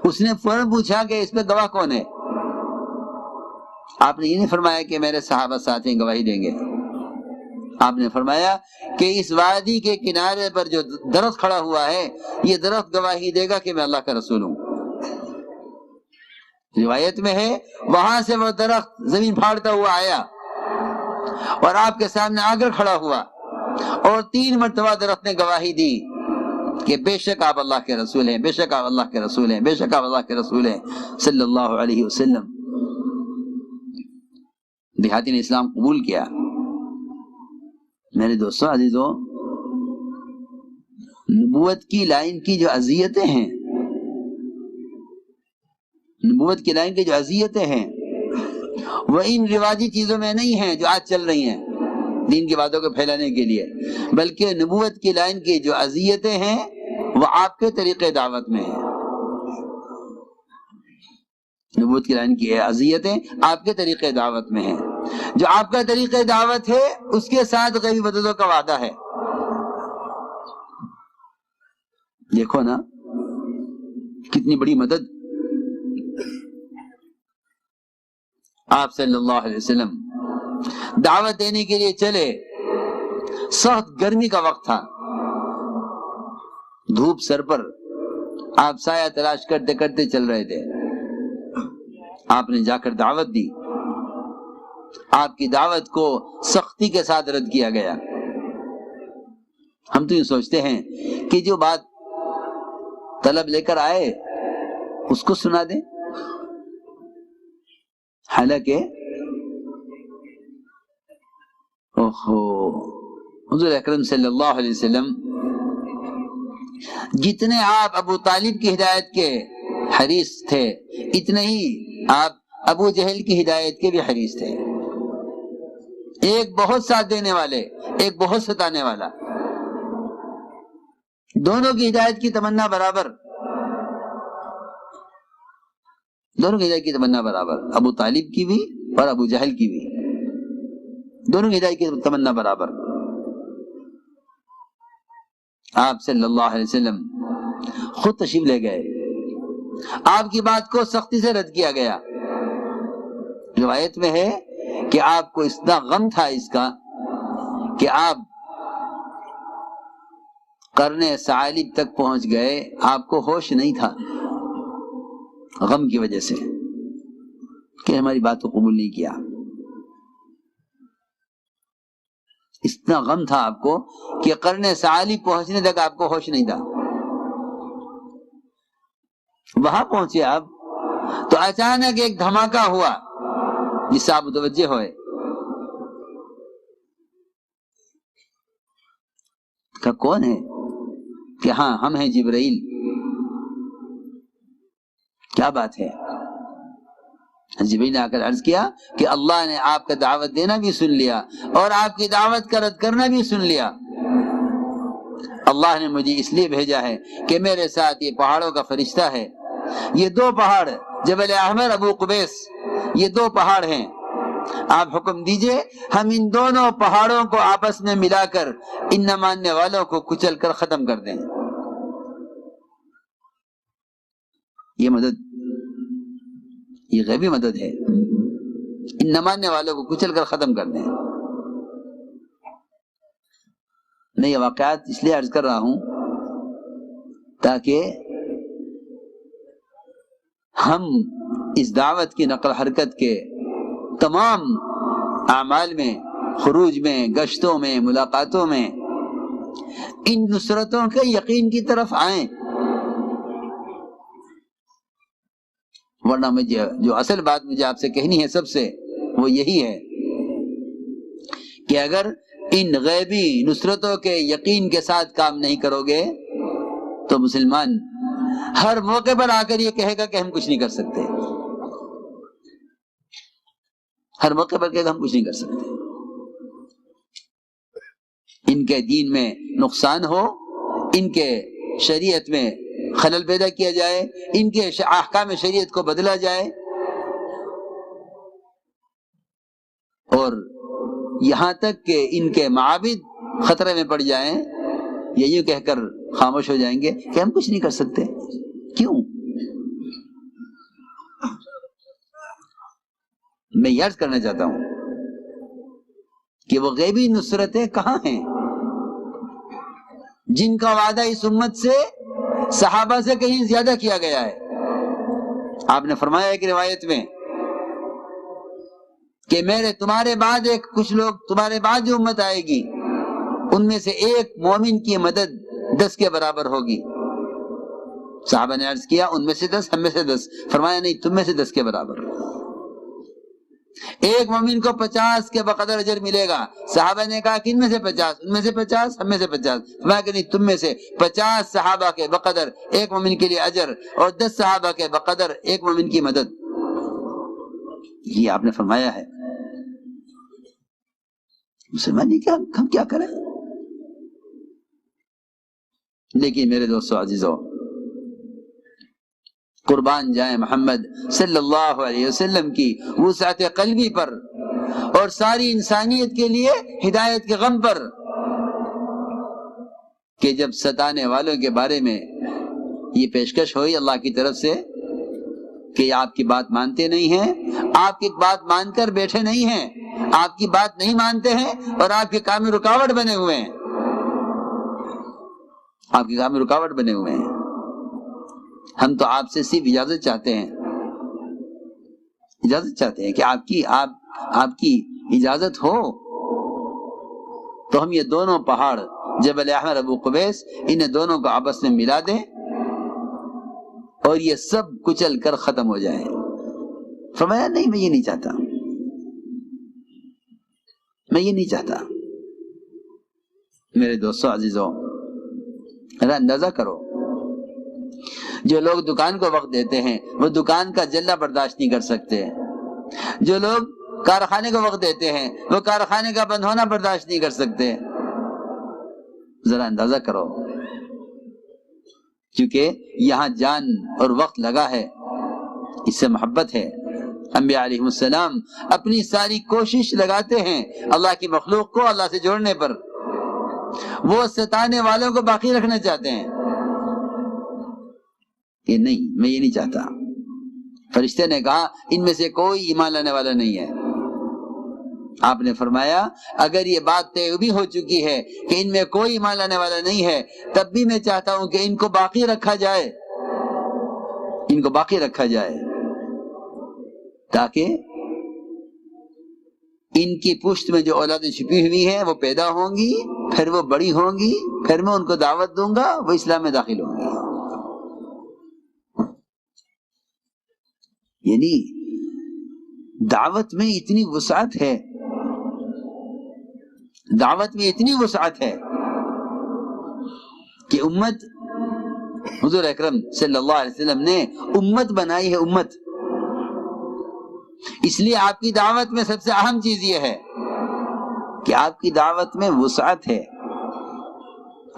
اس نے فوراً پوچھا کہ اس میں گواہ کون ہے؟ آپ نے یہ نہیں فرمایا کہ میرے صحابہ ساتھ ہیں گواہی دیں گے. آپ نے فرمایا کہ اس وادی کے کنارے پر جو درخت کھڑا ہوا ہے یہ درخت گواہی دے گا کہ میں اللہ کا رسول ہوں. روایت میں ہے وہاں سے وہ درخت زمین پھاڑتا ہوا آیا اور آپ کے سامنے آ کر کھڑا ہوا اور 3 مرتبہ درخت نے گواہی دی کہ بے شک آپ اللہ کے رسول ہیں، بے شک آپ اللہ کے رسول ہیں، بے شک آپ اللہ کے رسول ہیں صلی اللہ علیہ وسلم. دیہاتی نے اسلام قبول کیا. میرے دوستو عزیزو، نبوت کی لائن کی جو اذیتیں ہیں، نبوت کی لائن کی جو اذیتیں ہیں وہ ان رواجی چیزوں میں نہیں ہیں جو آج چل رہی ہیں دین کی باتوں کو پھیلانے کے لیے، بلکہ نبوت کی لائن کی جو اذیتیں ہیں وہ آپ کے طریقے دعوت میں ہیں. نبوت کی لائن کی اذیتیں آپ کے طریقے دعوت میں ہیں. جو آپ کا طریقہ دعوت ہے اس کے ساتھ غیبی مددوں کا وعدہ ہے. دیکھو نا کتنی بڑی مدد. آپ صلی اللہ علیہ وسلم دعوت دینے کے لیے چلے، سخت گرمی کا وقت تھا، دھوپ سر پر، آپ سایہ تلاش کرتے کرتے چل رہے تھے، آپ نے جا کر دعوت دی، آپ کی دعوت کو سختی کے ساتھ رد کیا گیا۔ ہم تو یہ سوچتے ہیں کہ جو بات طلب لے کر آئے اس کو سنا دیں، حالانکہ حضور اکرم صلی اللہ علیہ وسلم جتنے آپ ابو طالب کی ہدایت کے حریص تھے، اتنے ہی آپ ابو جہل کی ہدایت کے بھی حریص تھے۔ ایک بہت ساتھ دینے والے، ایک بہت ستانے والا، دونوں کی ہدایت کی تمنا برابر، دونوں کی ہدایت کی تمنا برابر، ابو طالب کی بھی اور ابو جہل کی بھی، دونوں کی ہدایت کی تمنا برابر۔ آپ صلی اللہ علیہ وسلم خود تشریف لے گئے، آپ کی بات کو سختی سے رد کیا گیا۔ روایت میں ہے کہ آپ کو اتنا غم تھا اس کا کہ آپ قرن ثعالب تک پہنچ گئے، آپ کو ہوش نہیں تھا غم کی وجہ سے کہ ہماری بات کو قبول نہیں کیا۔ اتنا غم تھا آپ کو کہ قرن ثعالب پہنچنے تک آپ کو ہوش نہیں تھا۔ وہاں پہنچے آپ تو اچانک ایک دھماکہ ہوا جس سے آپ متوجہ ہوئے، کہ کون ہے؟ کہ ہاں ہم ہیں جبرائیل۔ کیا بات ہے؟ جبرائیل نے آ کر عرض کیا کہ اللہ نے آپ کا دعوت دینا بھی سن لیا اور آپ کی دعوت کا رد کرنا بھی سن لیا۔ اللہ نے مجھے اس لیے بھیجا ہے کہ میرے ساتھ یہ پہاڑوں کا فرشتہ ہے، یہ دو پہاڑ جبل احمر، ابو قبیس، یہ دو پہاڑ ہیں، آپ حکم دیجئے ہم ان دونوں پہاڑوں کو آپس میں ملا کر ان نہ ماننے والوں کو کچل کر ختم کر دیں۔ یہ مدد، یہ غیبی مدد ہے، ان نہ ماننے والوں کو کچل کر ختم کر دیں۔ میں یہ واقعات اس لیے عرض کر رہا ہوں تاکہ ہم اس دعوت کی نقل حرکت کے تمام اعمال میں، خروج میں، گشتوں میں، ملاقاتوں میں ان نصرتوں کے یقین کی طرف آئیں، ورنہ مجھے جو اصل بات مجھے آپ سے کہنی ہے سب سے وہ یہی ہے کہ اگر ان غیبی نصرتوں کے یقین کے ساتھ کام نہیں کرو گے تو مسلمان ہر موقع پر آ کر یہ کہے گا کہ ہم کچھ نہیں کر سکتے، ہر موقع پر کہے گا ہم کچھ نہیں کر سکتے۔ ان کے دین میں نقصان ہو، ان کے شریعت میں خلل پیدا کیا جائے، ان کے احکام شریعت کو بدلا جائے، اور یہاں تک کہ ان کے معابد خطرے میں پڑ جائیں، یہ یوں کہہ کر خاموش ہو جائیں گے کہ ہم کچھ نہیں کر سکتے۔ کیوں؟ میں یہ عرض کرنا چاہتا ہوں کہ وہ غیبی نصرتیں کہاں ہیں جن کا وعدہ اس امت سے، صحابہ سے کہیں زیادہ کیا گیا ہے۔ آپ نے فرمایا ایک روایت میں کہ تمہارے بعد کچھ لوگ، تمہارے بعد جو امت آئے گی ان میں سے ایک مومن کی مدد 10 کے برابر ہوگی۔ صحابہ نے عرض کیا ان میں سے 10، ہم میں سے 10؟ فرمایا نہیں، تم میں سے 10 کے برابر۔ ایک مومن کو 50 کے بقدر اجر ملے گا۔ صحابہ نے کہا کن میں سے 50؟ ان میں سے 50، ہم میں سے 50۔ فرمایا کہ نہیں، تم میں سے 50 صحابہ کے بقدر ایک مومن کے لیے اجر اور 10 صحابہ کے بقدر ایک مومن کی مدد۔ یہ آپ نے فرمایا ہے۔ مسلمانی کیا ہم کیا کریں؟ لیکن میرے دوستو عزیزو، قربان جائیں محمد صلی اللہ علیہ وسلم کی وسعت قلبی پر اور ساری انسانیت کے لیے ہدایت کے غم پر، کہ جب ستانے والوں کے بارے میں یہ پیشکش ہوئی اللہ کی طرف سے کہ یہ آپ کی بات مانتے نہیں ہیں، آپ کی بات مان کر بیٹھے نہیں ہیں، آپ کی بات نہیں مانتے ہیں اور آپ کے کام میں رکاوٹ بنے ہوئے ہیں، آپ کے کام میں رکاوٹ بنے ہوئے ہیں. ہم تو آپ سے صرف اجازت چاہتے ہیں، اجازت چاہتے ہیں کہ آپ کی اجازت ہو تو ہم یہ دونوں پہاڑ جبل احمر، ابو قبیس، انہیں دونوں کو آپس میں ملا دیں اور یہ سب کچل کر ختم ہو جائے. فرمایا نہیں، میں یہ نہیں چاہتا، میں یہ نہیں چاہتا. میرے دوستو عزیزوں، ذرا اندازہ کرو، جو لوگ دکان کو وقت دیتے ہیں وہ دکان کا جلہ برداشت نہیں کر سکتے. جو لوگ کارخانے کو وقت دیتے ہیں وہ کارخانے کا بند ہونا برداشت نہیں کر سکتے. ذرا اندازہ کرو، کیونکہ یہاں جان اور وقت لگا ہے، اس سے محبت ہے. انبیاء علیہ السلام اپنی ساری کوشش لگاتے ہیں اللہ کی مخلوق کو اللہ سے جوڑنے پر. وہ ستانے والوں کو باقی رکھنا چاہتے ہیں کہ نہیں، میں یہ نہیں چاہتا. فرشتے نے کہا ان میں سے کوئی ایمان لانے والا نہیں ہے. آپ نے فرمایا اگر یہ بات طے بھی ہو چکی ہے کہ ان میں کوئی ایمان لانے والا نہیں ہے، تب بھی میں چاہتا ہوں کہ ان کو باقی رکھا جائے، ان کو باقی رکھا جائے، تاکہ ان کی پشت میں جو اولادیں چھپی ہوئی ہیں وہ پیدا ہوں گی، پھر وہ بڑی ہوں گی، پھر میں ان کو دعوت دوں گا، وہ اسلام میں داخل ہوں گی. یعنی دعوت میں اتنی وسعت ہے، دعوت میں اتنی وسعت ہے کہ امت، حضور اکرم صلی اللہ علیہ وسلم نے امت بنائی ہے، امت. اس لیے آپ کی دعوت میں سب سے اہم چیز یہ ہے کہ آپ کی دعوت میں وسعت ہے.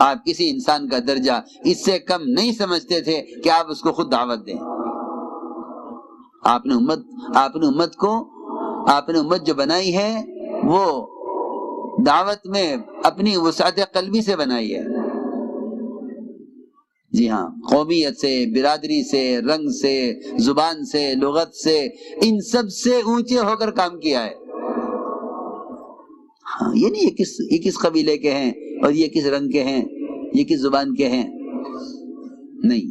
آپ کسی انسان کا درجہ اس سے کم نہیں سمجھتے تھے کہ آپ اس کو خود دعوت دیں. آپ نے امت جو بنائی ہے وہ دعوت میں اپنی وسعت قلبی سے بنائی ہے. جی ہاں، قومیت سے، برادری سے، رنگ سے، زبان سے، لغت سے، ان سب سے اونچے ہو کر کام کیا ہے. ہاں، یہ نہیں یہ کس قبیلے کے ہیں اور یہ کس رنگ کے ہیں، یہ کس زبان کے ہیں، نہیں.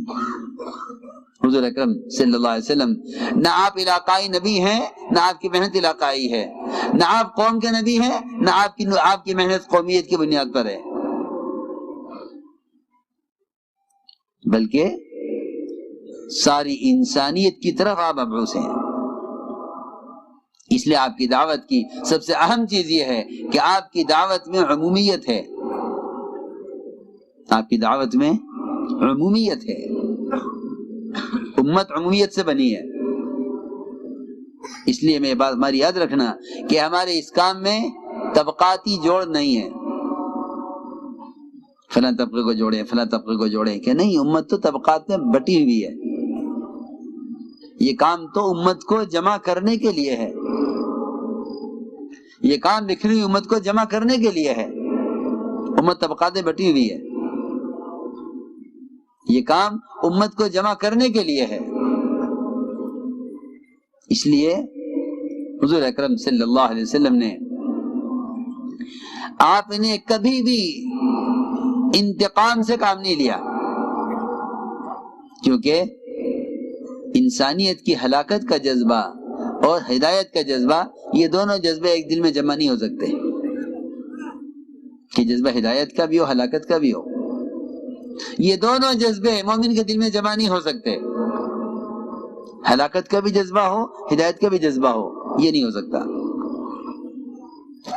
حضور اکرم صلی اللہ علیہ وسلم نہ آپ علاقائی نبی ہیں، نہ آپ کی محنت علاقائی ہے، نہ آپ قوم کے نبی ہیں، نہ آپ کی محنت قومیت کی بنیاد پر ہے، بلکہ ساری انسانیت کی طرف آپ مبعوث ہیں. اس لیے آپ کی دعوت کی سب سے اہم چیز یہ ہے کہ آپ کی دعوت میں عمومیت ہے، آپ کی دعوت میں عمومیت ہے. امت عمومیت سے بنی ہے. اس لیے میں بات ہماری یاد رکھنا کہ ہمارے اس کام میں طبقاتی جوڑ نہیں ہے، فلاں طبقے کو جوڑے، فلاں طبقے کو جوڑے، کہ نہیں، امت تو طبقات میں بٹی ہوئی ہے. یہ کام تو امت کو جمع کرنے کے لیے ہے، یہ کام بکھری ہوئی امت کو جمع کرنے کے لیے ہے. امت طبقات میں بٹی ہوئی ہے، یہ کام امت کو جمع کرنے کے لیے ہے. اس لیے حضور اکرم صلی اللہ علیہ وسلم نے آپ نے کبھی بھی انتقام سے کام نہیں لیا، کیونکہ انسانیت کی ہلاکت کا جذبہ اور ہدایت کا جذبہ، یہ دونوں جذبے ایک دل میں جمع نہیں ہو سکتے، کہ جذبہ ہدایت کا بھی ہو، ہلاکت کا بھی ہو. یہ دونوں جذبے مومن کے دل میں جمع نہیں ہو سکتے. ہلاکت کا بھی جذبہ ہو، ہدایت کا بھی جذبہ ہو، یہ نہیں ہو سکتا.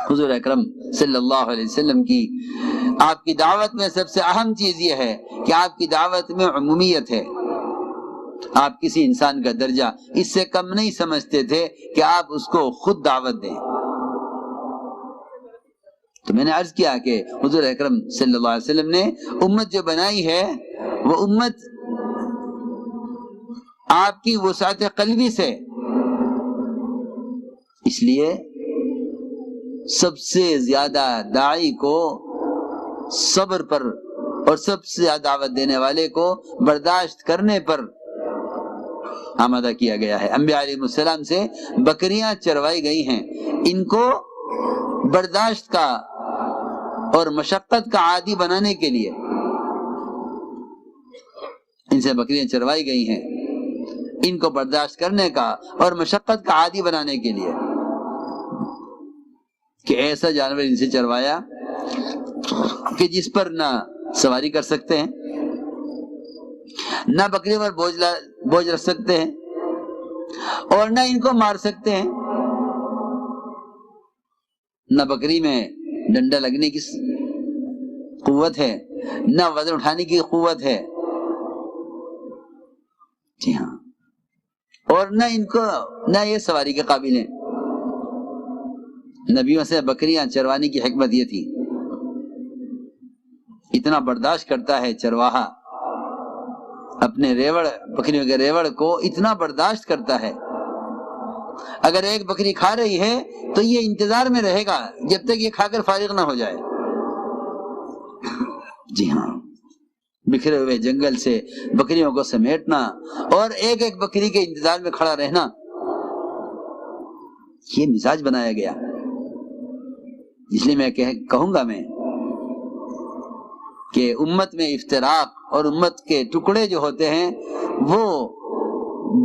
حضور اکرم صلی اللہ علیہ وسلم کی آپ کی دعوت میں سب سے اہم چیز یہ ہے کہ آپ کی دعوت میں عمومیت ہے. آپ کسی انسان کا درجہ اس سے کم نہیں سمجھتے تھے کہ آپ اس کو خود دعوت دیں. تو میں نے عرض کیا کہ حضور اکرم صلی اللہ علیہ وسلم نے امت جو بنائی ہے وہ امت آپ کی وسعت قلبی سے. اس لیے سب سے زیادہ داعی کو صبر پر اور سب سے زیادہ دعوت دینے والے کو برداشت کرنے پر آمادہ کیا گیا ہے. انبیاء علیہ السلام سے بکریاں چروائی گئی ہیں، ان کو برداشت کا اور مشقت کا عادی بنانے کے لیے. ان سے بکریاں چروائی گئی ہیں ان کو برداشت کرنے کا اور مشقت کا عادی بنانے کے لیے کہ ایسا جانور ان سے چروایا کہ جس پر نہ سواری کر سکتے ہیں، نہ بکری پر بوجھ رکھ سکتے ہیں، اور نہ ان کو مار سکتے ہیں، نہ بکری میں ڈنڈا لگنے کی قوت ہے، نہ وزن اٹھانے کی قوت ہے، جی ہاں، اور نہ ان کو نہ یہ سواری کے قابل ہیں۔ نبیوں سے بکریاں چروانے کی حکمت یہ تھی، اتنا برداشت کرتا ہے چرواہا اپنے ریوڑ، بکریوں کے ریوڑ کو اتنا برداشت کرتا ہے، اگر ایک بکری کھا رہی ہے تو یہ انتظار میں رہے گا جب تک یہ کھا کر فارغ نہ ہو جائے۔ جی ہاں، بکھرے ہوئے جنگل سے بکریوں کو سمیٹنا اور ایک ایک بکری کے انتظار میں کھڑا رہنا، یہ مزاج بنایا گیا۔ اس لیے میں کہوں گا میں کہ امت میں افتراق اور امت کے ٹکڑے جو ہوتے ہیں وہ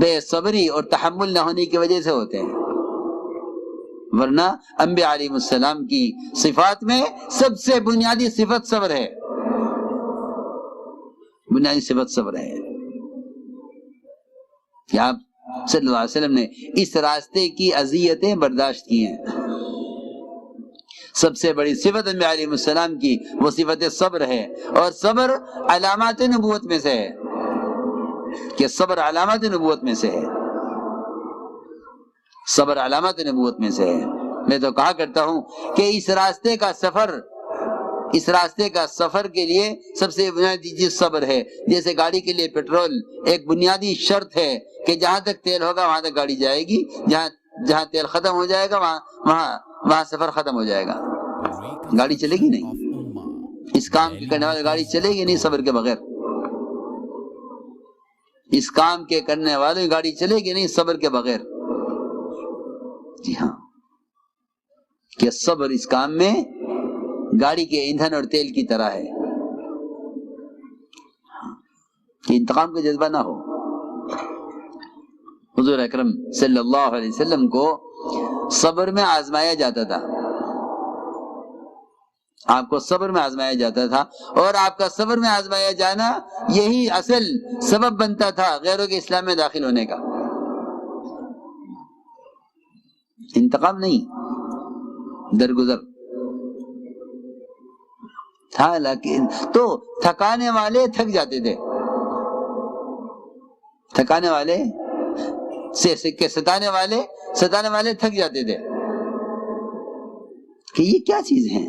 بے صبری اور تحمل نہ ہونے کی وجہ سے ہوتے ہیں، ورنہ انبیاء علیہ السلام کی صفات میں سب سے بنیادی صفت صبر ہے، بنیادی صفت صبر ہے کہ آپ صلی اللہ علیہ وسلم نے اس راستے کی اذیتیں برداشت کی ہیں۔ سب سے بڑی صفت انبیاء علیہ السلام کی وہ صفت صبر ہے، اور صبر علامات نبوت میں سے ہے، کہ صبر علامات نبوت میں سے ہے، صبر علامات نبوت میں سے ہے۔ میں تو کہا کرتا ہوں کہ اس راستے کا سفر کے لیے سب سے بنیادی چیز صبر ہے۔ جیسے گاڑی کے لیے پیٹرول ایک بنیادی شرط ہے کہ جہاں تک تیل ہوگا وہاں تک گاڑی جائے گی، جہاں تیل ختم ہو جائے گا وہاں سفر ختم ہو جائے گا، گاڑی چلے گی نہیں۔ اس کام کے کرنے والے گاڑی چلے گی نہیں صبر کے بغیر، اس کام کے کرنے والے گاڑی چلے گی نہیں صبر کے بغیر۔ جی ہاں، کہ صبر اس کام میں گاڑی کے ایندھن اور تیل کی طرح ہے، کہ انتقام کا جذبہ نہ ہو۔ حضور اکرم صلی اللہ علیہ وسلم کو صبر میں آزمایا جاتا تھا، آپ کو صبر میں آزمایا جاتا تھا، اور آپ کا صبر میں آزمایا جانا یہی اصل سبب بنتا تھا غیروں کے اسلام میں داخل ہونے کا، انتقام نہیں، درگزر تھا۔ لیکن تو تھکانے والے تھک جاتے تھے، تھکانے والے ستانے والے تھک جاتے تھے کہ یہ کیا چیز ہے۔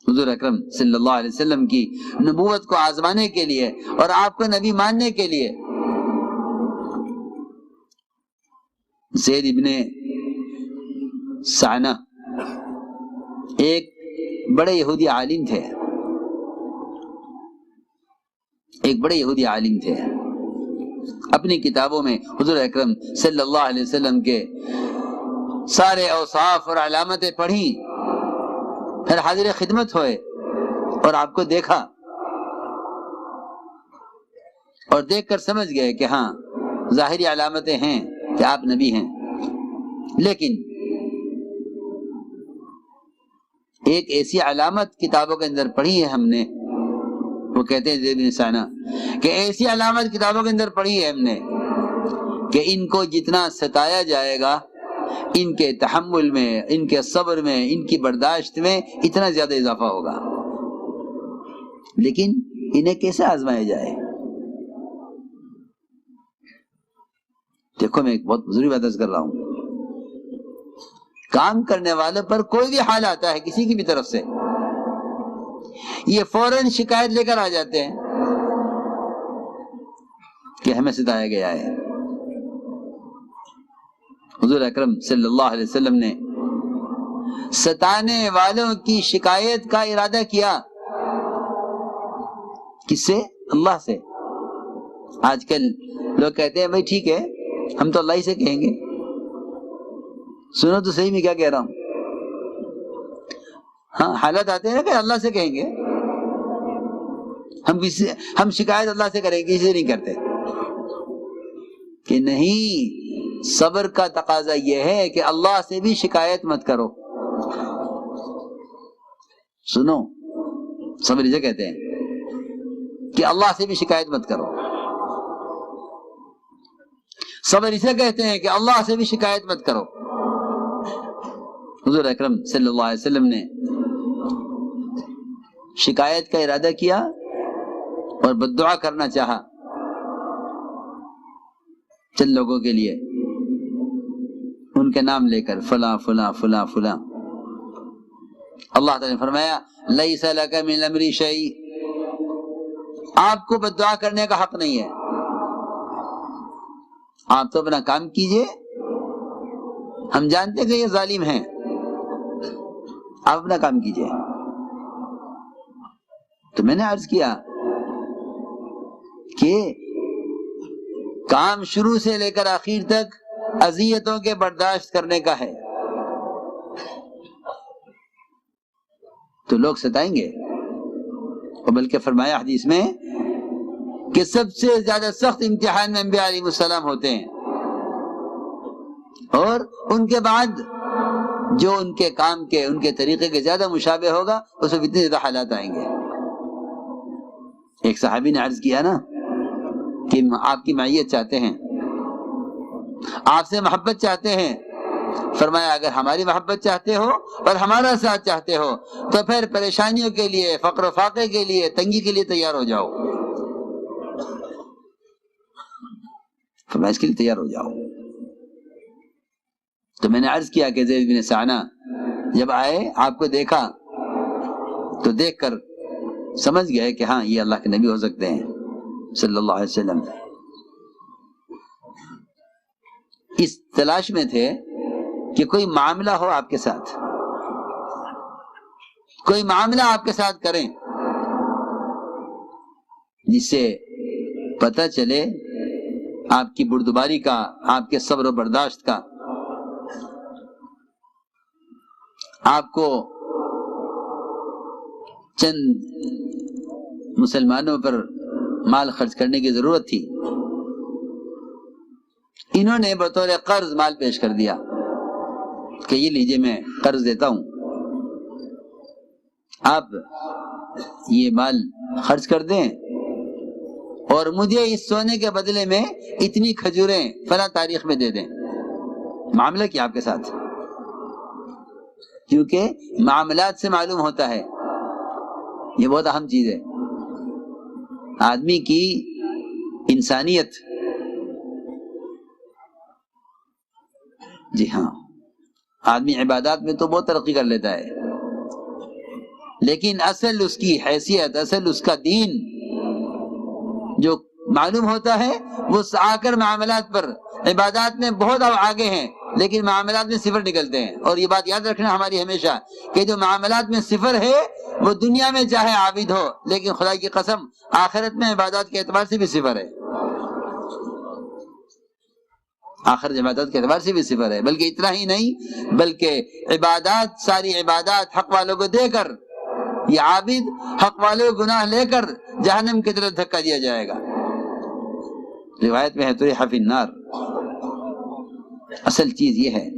حضور اکرم صلی اللہ علیہ وسلم کی نبوت کو آزمانے کے لیے اور آپ کو نبی ماننے کے لیے زید ابن سعنہ ایک بڑے یہودی عالم تھے، اپنی کتابوں میں حضور اکرم صلی اللہ علیہ وسلم کے سارے اوصاف اور علامتیں پڑھی، پھر حاضر خدمت ہوئے اور آپ کو دیکھا اور دیکھ کر سمجھ گئے کہ ہاں ظاہری علامتیں ہیں کہ آپ نبی ہیں، لیکن ایک ایسی علامت کتابوں کے اندر پڑھی ہے ہم نے، وہ کہتے ہیں زید بن سعنہ کہ ایسی علامت کتابوں کے اندر پڑھی ہے ہم نے کہ ان کو جتنا ستایا جائے گا ان کے تحمل میں، ان کے صبر میں، ان کی برداشت میں اتنا زیادہ اضافہ ہوگا، لیکن انہیں کیسے آزمایا جائے۔ دیکھو میں ایک بہت بزرگ بات کر رہا ہوں، کام کرنے والے پر کوئی بھی حال آتا ہے کسی کی بھی طرف سے، یہ فوراً شکایت لے کر آ جاتے ہیں کہ ہمیں ستایا گیا ہے۔ حضور اکرم صلی اللہ علیہ وسلم نے ستانے والوں کی شکایت کا ارادہ کیا، کس سے؟ اللہ سے۔ آج کل لوگ کہتے ہیں بھائی ٹھیک ہے ہم تو اللہ ہی سے کہیں گے، سنو تو صحیح میں کیا کہہ رہا ہوں، ہاں حالت آتے ہیں کہ اللہ سے کہیں گے، ہم شکایت اللہ سے کریں گے، کسی سے نہیں کرتے کہ نہیں. صبر کا تقاضا یہ ہے کہ اللہ سے بھی شکایت مت کرو. سنو، صبر اسے کہتے ہیں کہ اللہ سے بھی شکایت مت کرو. صبر اسے کہتے ہیں کہ اللہ سے بھی شکایت مت کرو. حضور اکرم صلی اللہ علیہ وسلم نے شکایت کا ارادہ کیا اور بددعا کرنا چاہا چند لوگوں کے لیے، ان کے نام لے کر فلاں فلاں فلاں فلاں. اللہ تعالی نے فرمایا لیس لک من الامر شیء، آپ کو بددعا کرنے کا حق نہیں ہے. آپ تو اپنا کام کیجئے، ہم جانتے کہ یہ ظالم ہیں، آپ اپنا کام کیجئے. تو میں نے عرض کیا کہ کام شروع سے لے کر آخر تک اذیتوں کے برداشت کرنے کا ہے، تو لوگ ستائیں گے. اور بلکہ فرمایا حدیث میں کہ سب سے زیادہ سخت امتحان میں انبیاء علیہ السلام ہوتے ہیں، اور ان کے بعد جو ان کے کام کے، ان کے طریقے کے زیادہ مشابہ ہوگا، اس میں اتنے زیادہ حالات آئیں گے. ایک صحابی نے عرض کیا نا کہ آپ کی معیت چاہتے ہیں، آپ سے محبت چاہتے ہیں. فرمایا اگر ہماری محبت چاہتے ہو اور ہمارا ساتھ چاہتے ہو تو پھر پریشانیوں کے لیے، فقر و فاقے کے لیے، تنگی کے لیے تیار ہو جاؤ. فرمایا اس کے لیے تیار ہو جاؤ. تو میں نے عرض کیا کہ زید بن سعنہ جب آئے، آپ کو دیکھا تو دیکھ کر سمجھ گئے کہ ہاں یہ اللہ کے نبی ہو سکتے ہیں صلی اللہ علیہ وسلم. اس تلاش میں تھے کہ کوئی معاملہ ہو آپ کے ساتھ، کوئی معاملہ آپ کے ساتھ کریں جس سے پتہ چلے آپ کی بردباری کا، آپ کے صبر و برداشت کا. آپ کو چند مسلمانوں پر مال خرچ کرنے کی ضرورت تھی، انہوں نے بطور قرض مال پیش کر دیا کہ یہ لیجئے میں قرض دیتا ہوں، آپ یہ مال خرچ کر دیں اور مجھے اس سونے کے بدلے میں اتنی کھجوریں فلاں تاریخ میں دے دیں. معاملہ کیا آپ کے ساتھ، کیونکہ معاملات سے معلوم ہوتا ہے، یہ بہت اہم چیز ہے. آدمی کی انسانیت، جی ہاں، آدمی عبادات میں تو بہت ترقی کر لیتا ہے، لیکن اصل اس کی حیثیت، اصل اس کا دین جو معلوم ہوتا ہے، وہ آ کر معاملات پر، عبادات میں بہت آگے ہیں لیکن معاملات میں صفر نکلتے ہیں. اور یہ بات یاد رکھنا ہماری ہمیشہ کہ جو معاملات میں صفر ہے وہ دنیا میں چاہے عابد ہو، لیکن خدا کی قسم آخرت میں عبادات کے اعتبار سے بھی صفر ہے. آخر عبادت کے اعتبار سے بھی صفر ہے. بلکہ اتنا ہی نہیں، بلکہ عبادات، ساری عبادات حق والوں کو دے کر، یہ عابد حق والوں کو گناہ لے کر جہنم کی طرف دھکا دیا جائے گا. روایت میں ہے طرح فی النار. اصل چیز یہ ہے،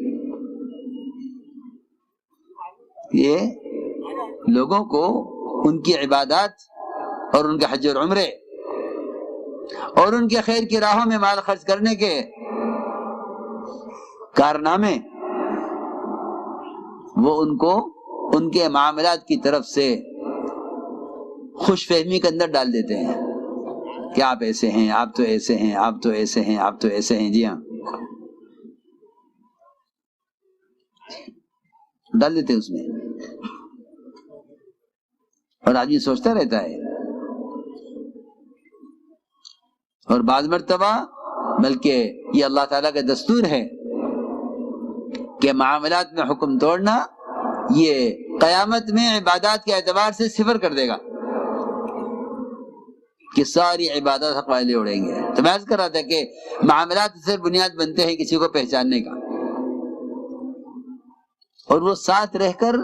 یہ لوگوں کو ان کی عبادات اور ان کے حج اور عمرے اور ان کے خیر کی راہوں میں مال خرچ کرنے کے کارنامے، وہ ان کو ان کے معاملات کی طرف سے خوش فہمی کے اندر ڈال دیتے ہیں کہ آپ ایسے ہیں، آپ تو ایسے ہیں، آپ تو ایسے ہیں، آپ تو ایسے ہیں. جی ہاں، ڈال دیتے اس میں، اور آدمی سوچتا رہتا ہے. اور بعض مرتبہ بلکہ یہ اللہ تعالیٰ کا دستور ہے کہ معاملات میں حکم توڑنا یہ قیامت میں عبادات کے اعتبار سے صفر کر دے گا، کہ ساری عبادت حق والے اڑیں گے. تو میں عرض کر رہا تھا کہ معاملات سے بنیاد بنتے ہیں کسی کو پہچاننے کا، اور وہ ساتھ رہ کر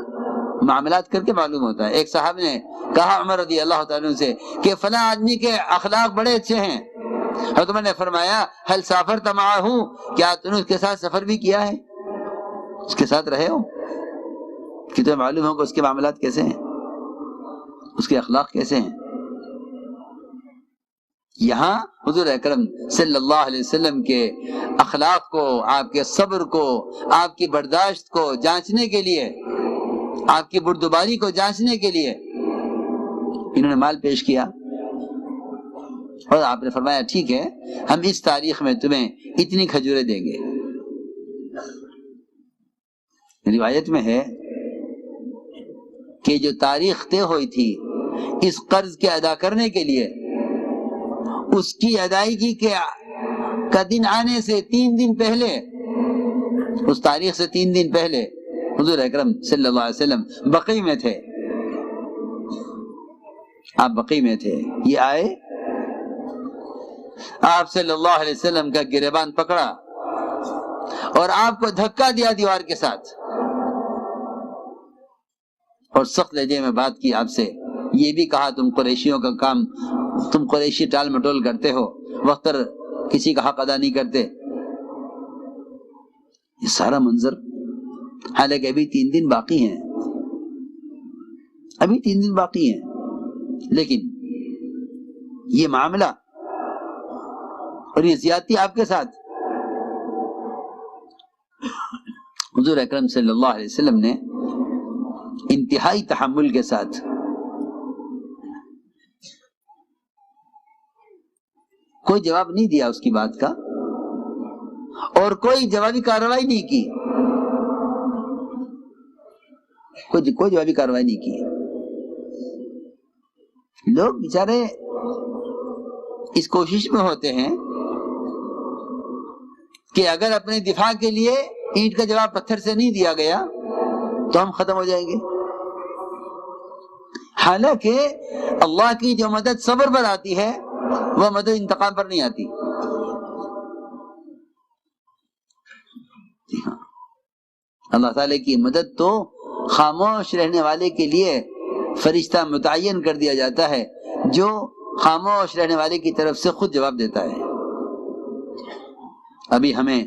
معاملات کر کے معلوم ہوتا ہے. ایک صاحب نے کہا عمر رضی اللہ تعالیٰ سے کہ فلاں آدمی کے اخلاق بڑے اچھے ہیں. حضرت عمر نے فرمایا هل سافرت معه، کیا تم نے اس کے ساتھ سفر بھی کیا ہے، اس کے ساتھ رہے ہو کہ تمہیں معلوم ہو کہ اس کے معاملات کیسے ہیں، اس کے اخلاق کیسے ہیں. یہاں حضور اکرم صلی اللہ علیہ وسلم کے اخلاق کو، آپ کے صبر کو، آپ کی برداشت کو جانچنے کے لیے، آپ کی بردباری کو جانچنے کے لیے انہوں نے مال پیش کیا. اور آپ نے فرمایا ٹھیک ہے، ہم اس تاریخ میں تمہیں اتنی کھجوریں دیں گے. روایت میں ہے کہ جو تاریخ طے ہوئی تھی اس قرض کے ادا کرنے کے لیے، اس کی ادائیگی کا دن آنے سے 3 دن پہلے، اس تاریخ سے 3 دن پہلے حضور اکرم صلی اللہ علیہ وسلم بقیع میں تھے. آپ بقیع میں تھے. یہ آئے، آپ صلی اللہ علیہ وسلم کا گریبان پکڑا اور آپ کو دھکا دیا دیوار کے ساتھ، اور سخت لہجے میں بات کی آپ سے. یہ بھی کہا تم قریشیوں کا کام، تم قریشی ٹال مٹول کرتے ہو، وقت پر کسی کا حق ادا نہیں کرتے. یہ سارا منظر، حالانکہ ابھی 3 دن باقی ہیں، ابھی 3 دن باقی ہیں، لیکن یہ معاملہ اور یہ زیادتی آپ کے ساتھ. حضور اکرم صلی اللہ علیہ وسلم نے انتہائی تحمل کے ساتھ کوئی جواب نہیں دیا اس کی بات کا، اور کوئی جوابی کارروائی نہیں کی، کوئی جوابی کارروائی نہیں کی. لوگ بیچارے اس کوشش میں ہوتے ہیں کہ اگر اپنے دفاع کے لیے اینٹ کا جواب پتھر سے نہیں دیا گیا تو ہم ختم ہو جائیں گے. حالانکہ اللہ کی جو مدد صبر پر آتی ہے وہ مدد انتقام پر نہیں آتی. اللہ تعالیٰ کی مدد تو خاموش رہنے والے کے لیے فرشتہ متعین کر دیا جاتا ہے، جو خاموش رہنے والے کی طرف سے خود جواب دیتا ہے. ابھی ہمیں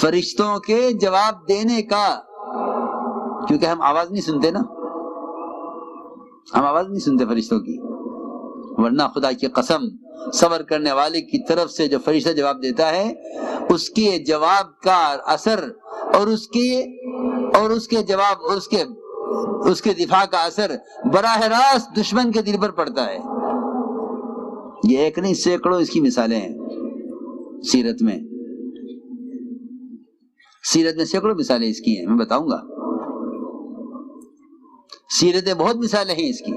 فرشتوں کے جواب دینے کا، کیونکہ ہم آواز نہیں سنتے نا، ہم آواز نہیں سنتے فرشتوں کی، ورنہ خدا کی قسم صبر کرنے والے کی طرف سے جو فرشتہ جواب دیتا ہے اس کے جواب کا اثر اور اس کے جواب، اس کے دفاع کا اثر براہ راست دشمن کے دل پر پڑتا ہے. یہ ایک نہیں، سینکڑوں اس کی مثالیں ہیں. سیرت میں سینکڑوں مثالیں اس کی ہیں، میں بتاؤں گا. سیرت میں بہت مثالیں ہیں اس کی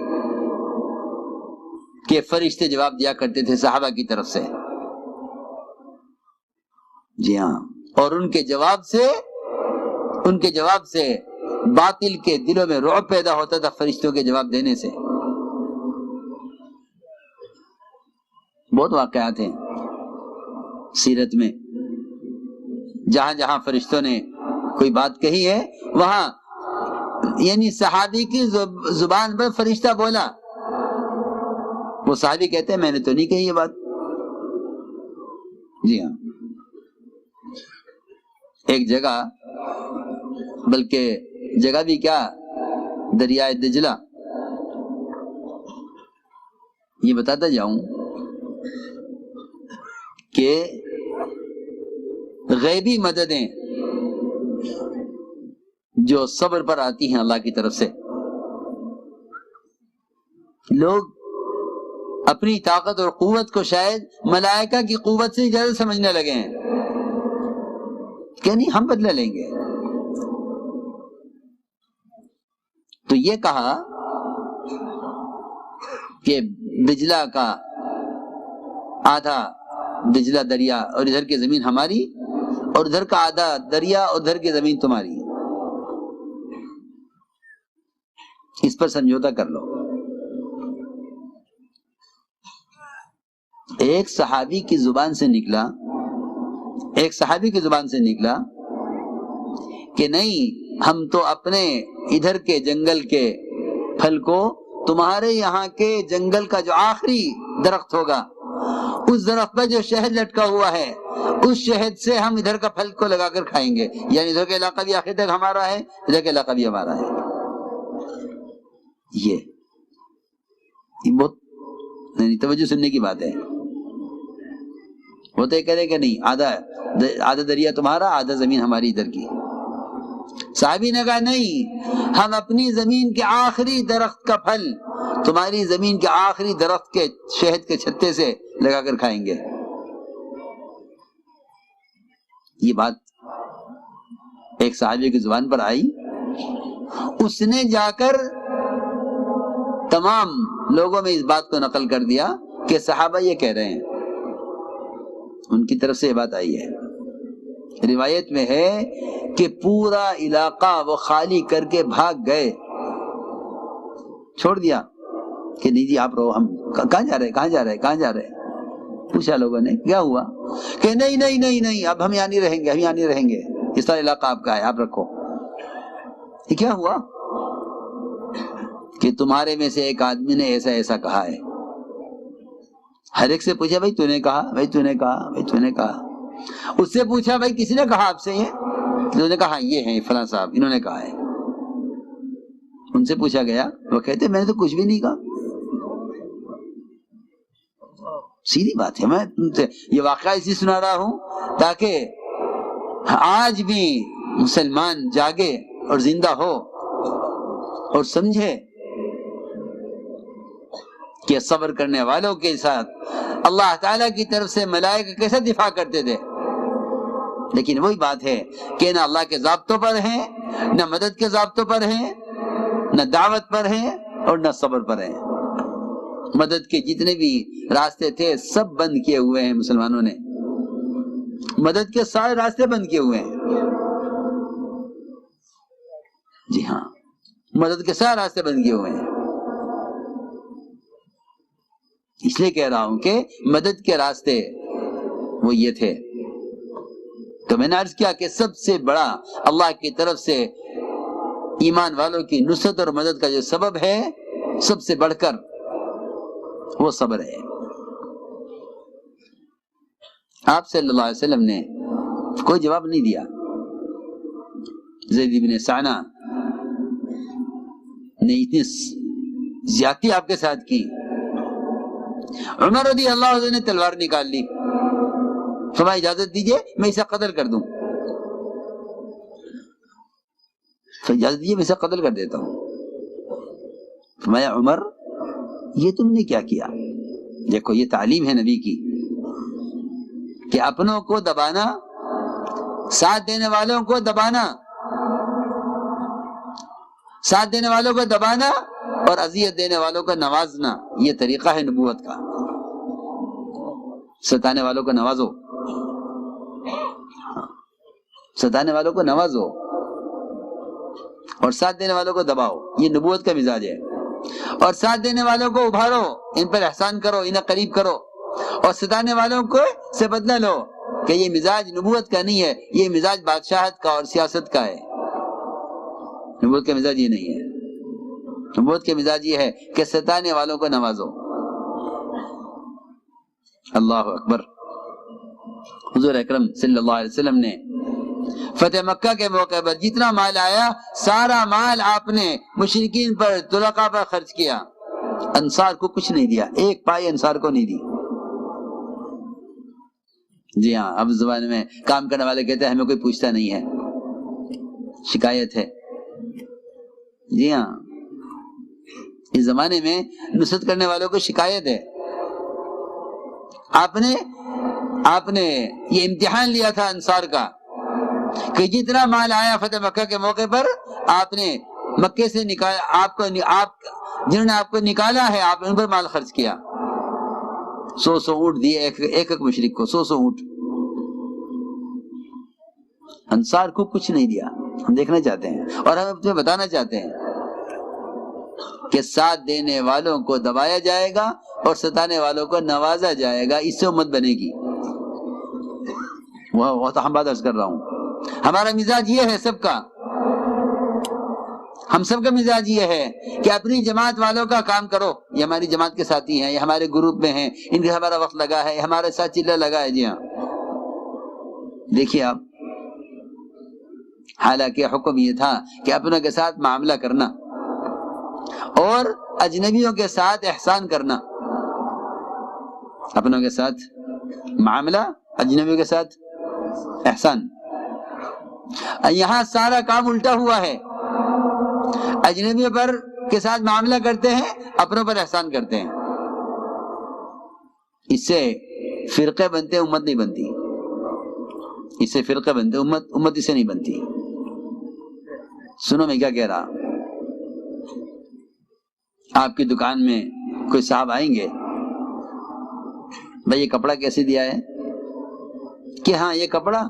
کہ فرشتے جواب دیا کرتے تھے صحابہ کی طرف سے. جی ہاں، اور ان کے جواب سے باطل کے دلوں میں رعب پیدا ہوتا تھا فرشتوں کے جواب دینے سے. بہت واقعات ہیں سیرت میں، جہاں جہاں فرشتوں نے کوئی بات کہی ہے وہاں یعنی صحابی کی زبان پر فرشتہ بولا، وہ صحابی کہتے ہیں میں نے تو نہیں کہی یہ بات. جی ہاں، ایک جگہ، بلکہ جگہ بھی کیا، دریائے دجلہ. یہ بتاتا جاؤں کہ غیبی مددیں جو صبر پر آتی ہیں اللہ کی طرف سے، لوگ اپنی طاقت اور قوت کو شاید ملائکہ کی قوت سے زیادہ سمجھنے لگے ہیں کہ نہیں ہم بدلہ لیں گے. تو یہ کہا کہ دجلہ کا آدھا دجلہ دریا اور ادھر کی زمین ہماری، اور ادھر کا آدھا دریا اور ادھر کی زمین تمہاری، اس پر سمجھوتا کر لو. ایک صحابی کی زبان سے نکلا کہ نہیں، ہم تو اپنے ادھر کے جنگل کے پھل کو تمہارے یہاں کے جنگل کا جو آخری درخت ہوگا اس درخت پر جو شہد لٹکا ہوا ہے اس شہد سے ہم ادھر کا پھل کو لگا کر کھائیں گے، یعنی ادھر کا علاقہ بھی آخر تک ہمارا ہے، ادھر کا علاقہ بھی ہمارا ہے۔ یہ بہت توجہ سننے کی بات ہے۔ وہ تو کہہ رہے کہ نہیں، آدھا دریا تمہارا، آدھا زمین ہماری ادھر کی۔ صحابی نے کہا نہیں، ہم اپنی زمین کے آخری درخت کا پھل تمہاری زمین کے آخری درخت کے شہد کے چھتے سے لگا کر کھائیں گے۔ یہ بات ایک صحابی کی زبان پر آئی، اس نے جا کر تمام لوگوں میں اس بات کو نقل کر دیا کہ صحابہ یہ کہہ رہے ہیں، ان کی طرف سے یہ بات آئی ہے۔ روایت میں ہے کہ پورا علاقہ وہ خالی کر کے بھاگ گئے، چھوڑ دیا کہ نہیں جی آپ رہو، ہم کہاں جا رہے ہیں؟ پوچھا لوگوں نے کیا ہوا، کہ نہیں اب ہم یہاں نہیں رہیں گے، اس طرح علاقہ آپ کا ہے، آپ رکھو۔ یہ کیا ہوا کہ تمہارے میں سے ایک آدمی نے ایسا کہا ہے۔ ہر ایک سے پوچھا، بھائی تو نے کہا، اس سے پوچھا، بھائی کسی نے کہا آپ سے یہ؟ انہوں نے کہا یہ ہیں فلاں صاحب، انہوں نے کہا ہے۔ ان سے پوچھا گیا، وہ کہتے میں نے تو کچھ بھی نہیں کہا۔ سیدھی بات ہے، میں تم سے یہ واقعہ اسی سنا رہا ہوں تاکہ آج بھی مسلمان جاگے اور زندہ ہو اور سمجھے کہ صبر کرنے والوں کے ساتھ اللہ تعالیٰ کی طرف سے ملائکہ کیسے دفاع کرتے تھے۔ لیکن وہی بات ہے کہ نہ اللہ کے ضابطوں پر ہیں، نہ مدد کے ضابطوں پر ہیں، نہ دعوت پر ہیں اور نہ صبر پر ہیں۔ مدد کے جتنے بھی راستے تھے سب بند کیے ہوئے ہیں مسلمانوں نے، مدد کے سارے راستے بند کیے ہوئے ہیں۔ جی ہاں، مدد کے سارے راستے بند کیے ہوئے ہیں۔ اس لیے کہہ رہا ہوں کہ مدد کے راستے وہ یہ تھے۔ تو میں نے عرض کیا کہ سب سے بڑا اللہ کی طرف سے ایمان والوں کی نصرت اور مدد کا جو سبب ہے، سب سے بڑھ کر وہ صبر ہے۔ آپ صلی اللہ علیہ وسلم نے کوئی جواب نہیں دیا۔ زید بن سعنہ نے اتنی زیادتی آپ کے ساتھ کی، عمر رضی اللہ عنہ نے تلوار نکال لی، فرمایا اجازت دیجئے میں اسے قتل کر دوں، تو اجازت دیجئے میں اسے قتل کر دیتا ہوں۔ فرمایا عمر یہ تم نے کیا کیا؟ دیکھو یہ تعلیم ہے نبی کی کہ اپنوں کو دبانا، ساتھ دینے والوں کو دبانا، ساتھ دینے والوں کو دبانا اور اذیت دینے والوں کو نوازنا، یہ طریقہ ہے نبوت کا۔ ستانے والوں کو نوازو، ستانے والوں کو نوازو اور ساتھ دینے والوں کو دباؤ، یہ نبوت کا مزاج ہے۔ اور ساتھ دینے والوں کو ابھارو، ان پر احسان کرو، انہیں قریب کرو، اور ستانے والوں کو سے بدلہ لو کہ یہ مزاج نبوت کا نہیں ہے، یہ مزاج بادشاہت کا اور سیاست کا ہے۔ نبوت کا مزاج یہ نہیں ہے، نبوت کے مزاج یہ ہے کہ ستانے والوں کو نوازو۔ اللہ اکبر۔ حضور اکرم صلی اللہ علیہ وسلم نے فتح مکہ کے موقع پر جتنا مال آیا سارا مال آپ نے مشرکین پر، طلقاء پر خرچ کیا، انصار کو کچھ نہیں دیا، ایک پائی انصار کو نہیں دی۔ جی ہاں، اب زبان میں کام کرنے والے کہتے ہیں ہمیں کوئی پوچھتا نہیں ہے، شکایت ہے۔ جی ہاں، اس زمانے میں نصرت کرنے والوں کو شکایت ہے۔ آپ نے یہ امتحان لیا تھا انصار کا کہ جتنا مال آیا فتح مکہ کے موقع پر آپ نے مکے سے نکالا، جنہوں نے آپ کو نکالا ہے آپ نے ان پر مال خرچ کیا، 100 اونٹ دیے ایک مشرک کو، 100 اونٹ۔ انصار کو کچھ نہیں دیا۔ ہم دیکھنا چاہتے ہیں اور ہم تمہیں بتانا چاہتے ہیں کہ ساتھ دینے والوں کو دبایا جائے گا اور ستانے والوں کو نوازا جائے گا، اس سے امت بنے گی۔ وہ تو ہم بات عرض کر رہا ہوں، ہمارا مزاج یہ ہے سب کا، ہم سب کا مزاج یہ ہے کہ اپنی جماعت والوں کا کام کرو، یہ ہماری جماعت کے ساتھی ہیں، یہ ہمارے گروپ میں ہیں، ان کے ہمارا وقت لگا ہے، ہمارے ساتھ چلہ لگا ہے. جی ہاں، دیکھیے آپ، حالانکہ حکم یہ تھا کہ اپنوں کے ساتھ معاملہ کرنا اور اجنبیوں کے ساتھ احسان کرنا. اپنوں کے ساتھ معاملہ، اجنبیوں کے ساتھ احسان. یہاں سارا کام الٹا ہوا ہے، اجنبیوں پر کے ساتھ معاملہ کرتے ہیں، اپنوں پر احسان کرتے ہیں. اس سے فرقے بنتے، امت نہیں بنتی. اس سے فرقے بنتے، امت اس سے نہیں بنتی. سنو میں کیا کہہ رہا، آپ کی دکان میں کوئی صاحب آئیں گے، بھائی یہ کپڑا کیسے دیا ہے؟ کہ ہاں یہ کپڑا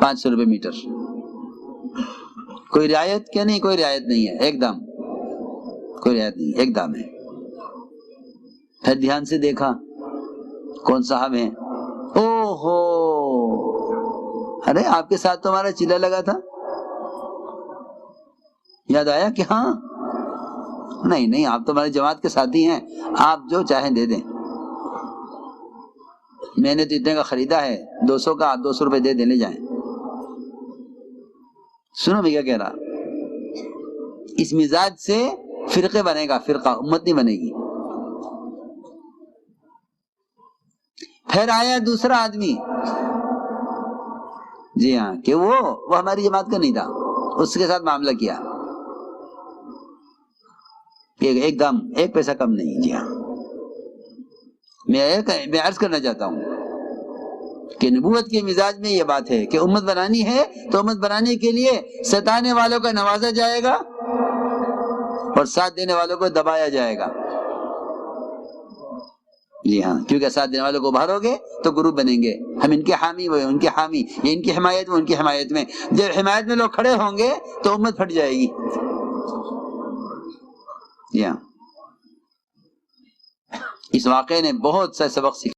500 روپے میٹر. کوئی رعایت؟ کیا نہیں، کوئی رعایت نہیں ہے، ایک دام، کوئی رعایت نہیں، ایک دام ہے. پھر دھیان سے دیکھا کون صاحب ہیں، او ہو، ارے آپ کے ساتھ تو ہمارا چلہ لگا تھا. یاد آیا کہ ہاں، نہیں آپ تو ہماری جماعت کے ساتھی ہیں، آپ جو چاہیں دے دیں، میں نے تو اتنے کا خریدا ہے، 200 کا، 200 روپے دے دیں، لے جائیں. سنو میں کیا کہہ رہا، اس مزاج سے فرقے بنے گا، فرقہ، امت نہیں بنے گی. پھر آیا دوسرا آدمی، جی ہاں، کہ وہ ہماری جماعت کا نہیں تھا، اس کے ساتھ معاملہ کیا، ایک دم، ایک پیسہ کم نہیں. جی ہاں، میں عرض کرنا چاہتا ہوں کہ نبوت کے مزاج میں یہ بات ہے کہ امت بنانی ہے تو امت بنانے کے لیے ستانے والوں کو نوازا جائے گا اور ساتھ دینے والوں کو دبایا جائے گا. جی ہاں، کیونکہ ساتھ دینے والوں کو ابھارو گے تو گروپ بنیں گے، ہم ان کے حامی، وہ ان کے حامی، یہ ان کی حمایت، وہ ان کی حمایت میں. جب حمایت میں لوگ کھڑے ہوں گے تو امت پھٹ جائے گی. جی ہاں، اس واقعے نے بہت سا سبق سکھایا.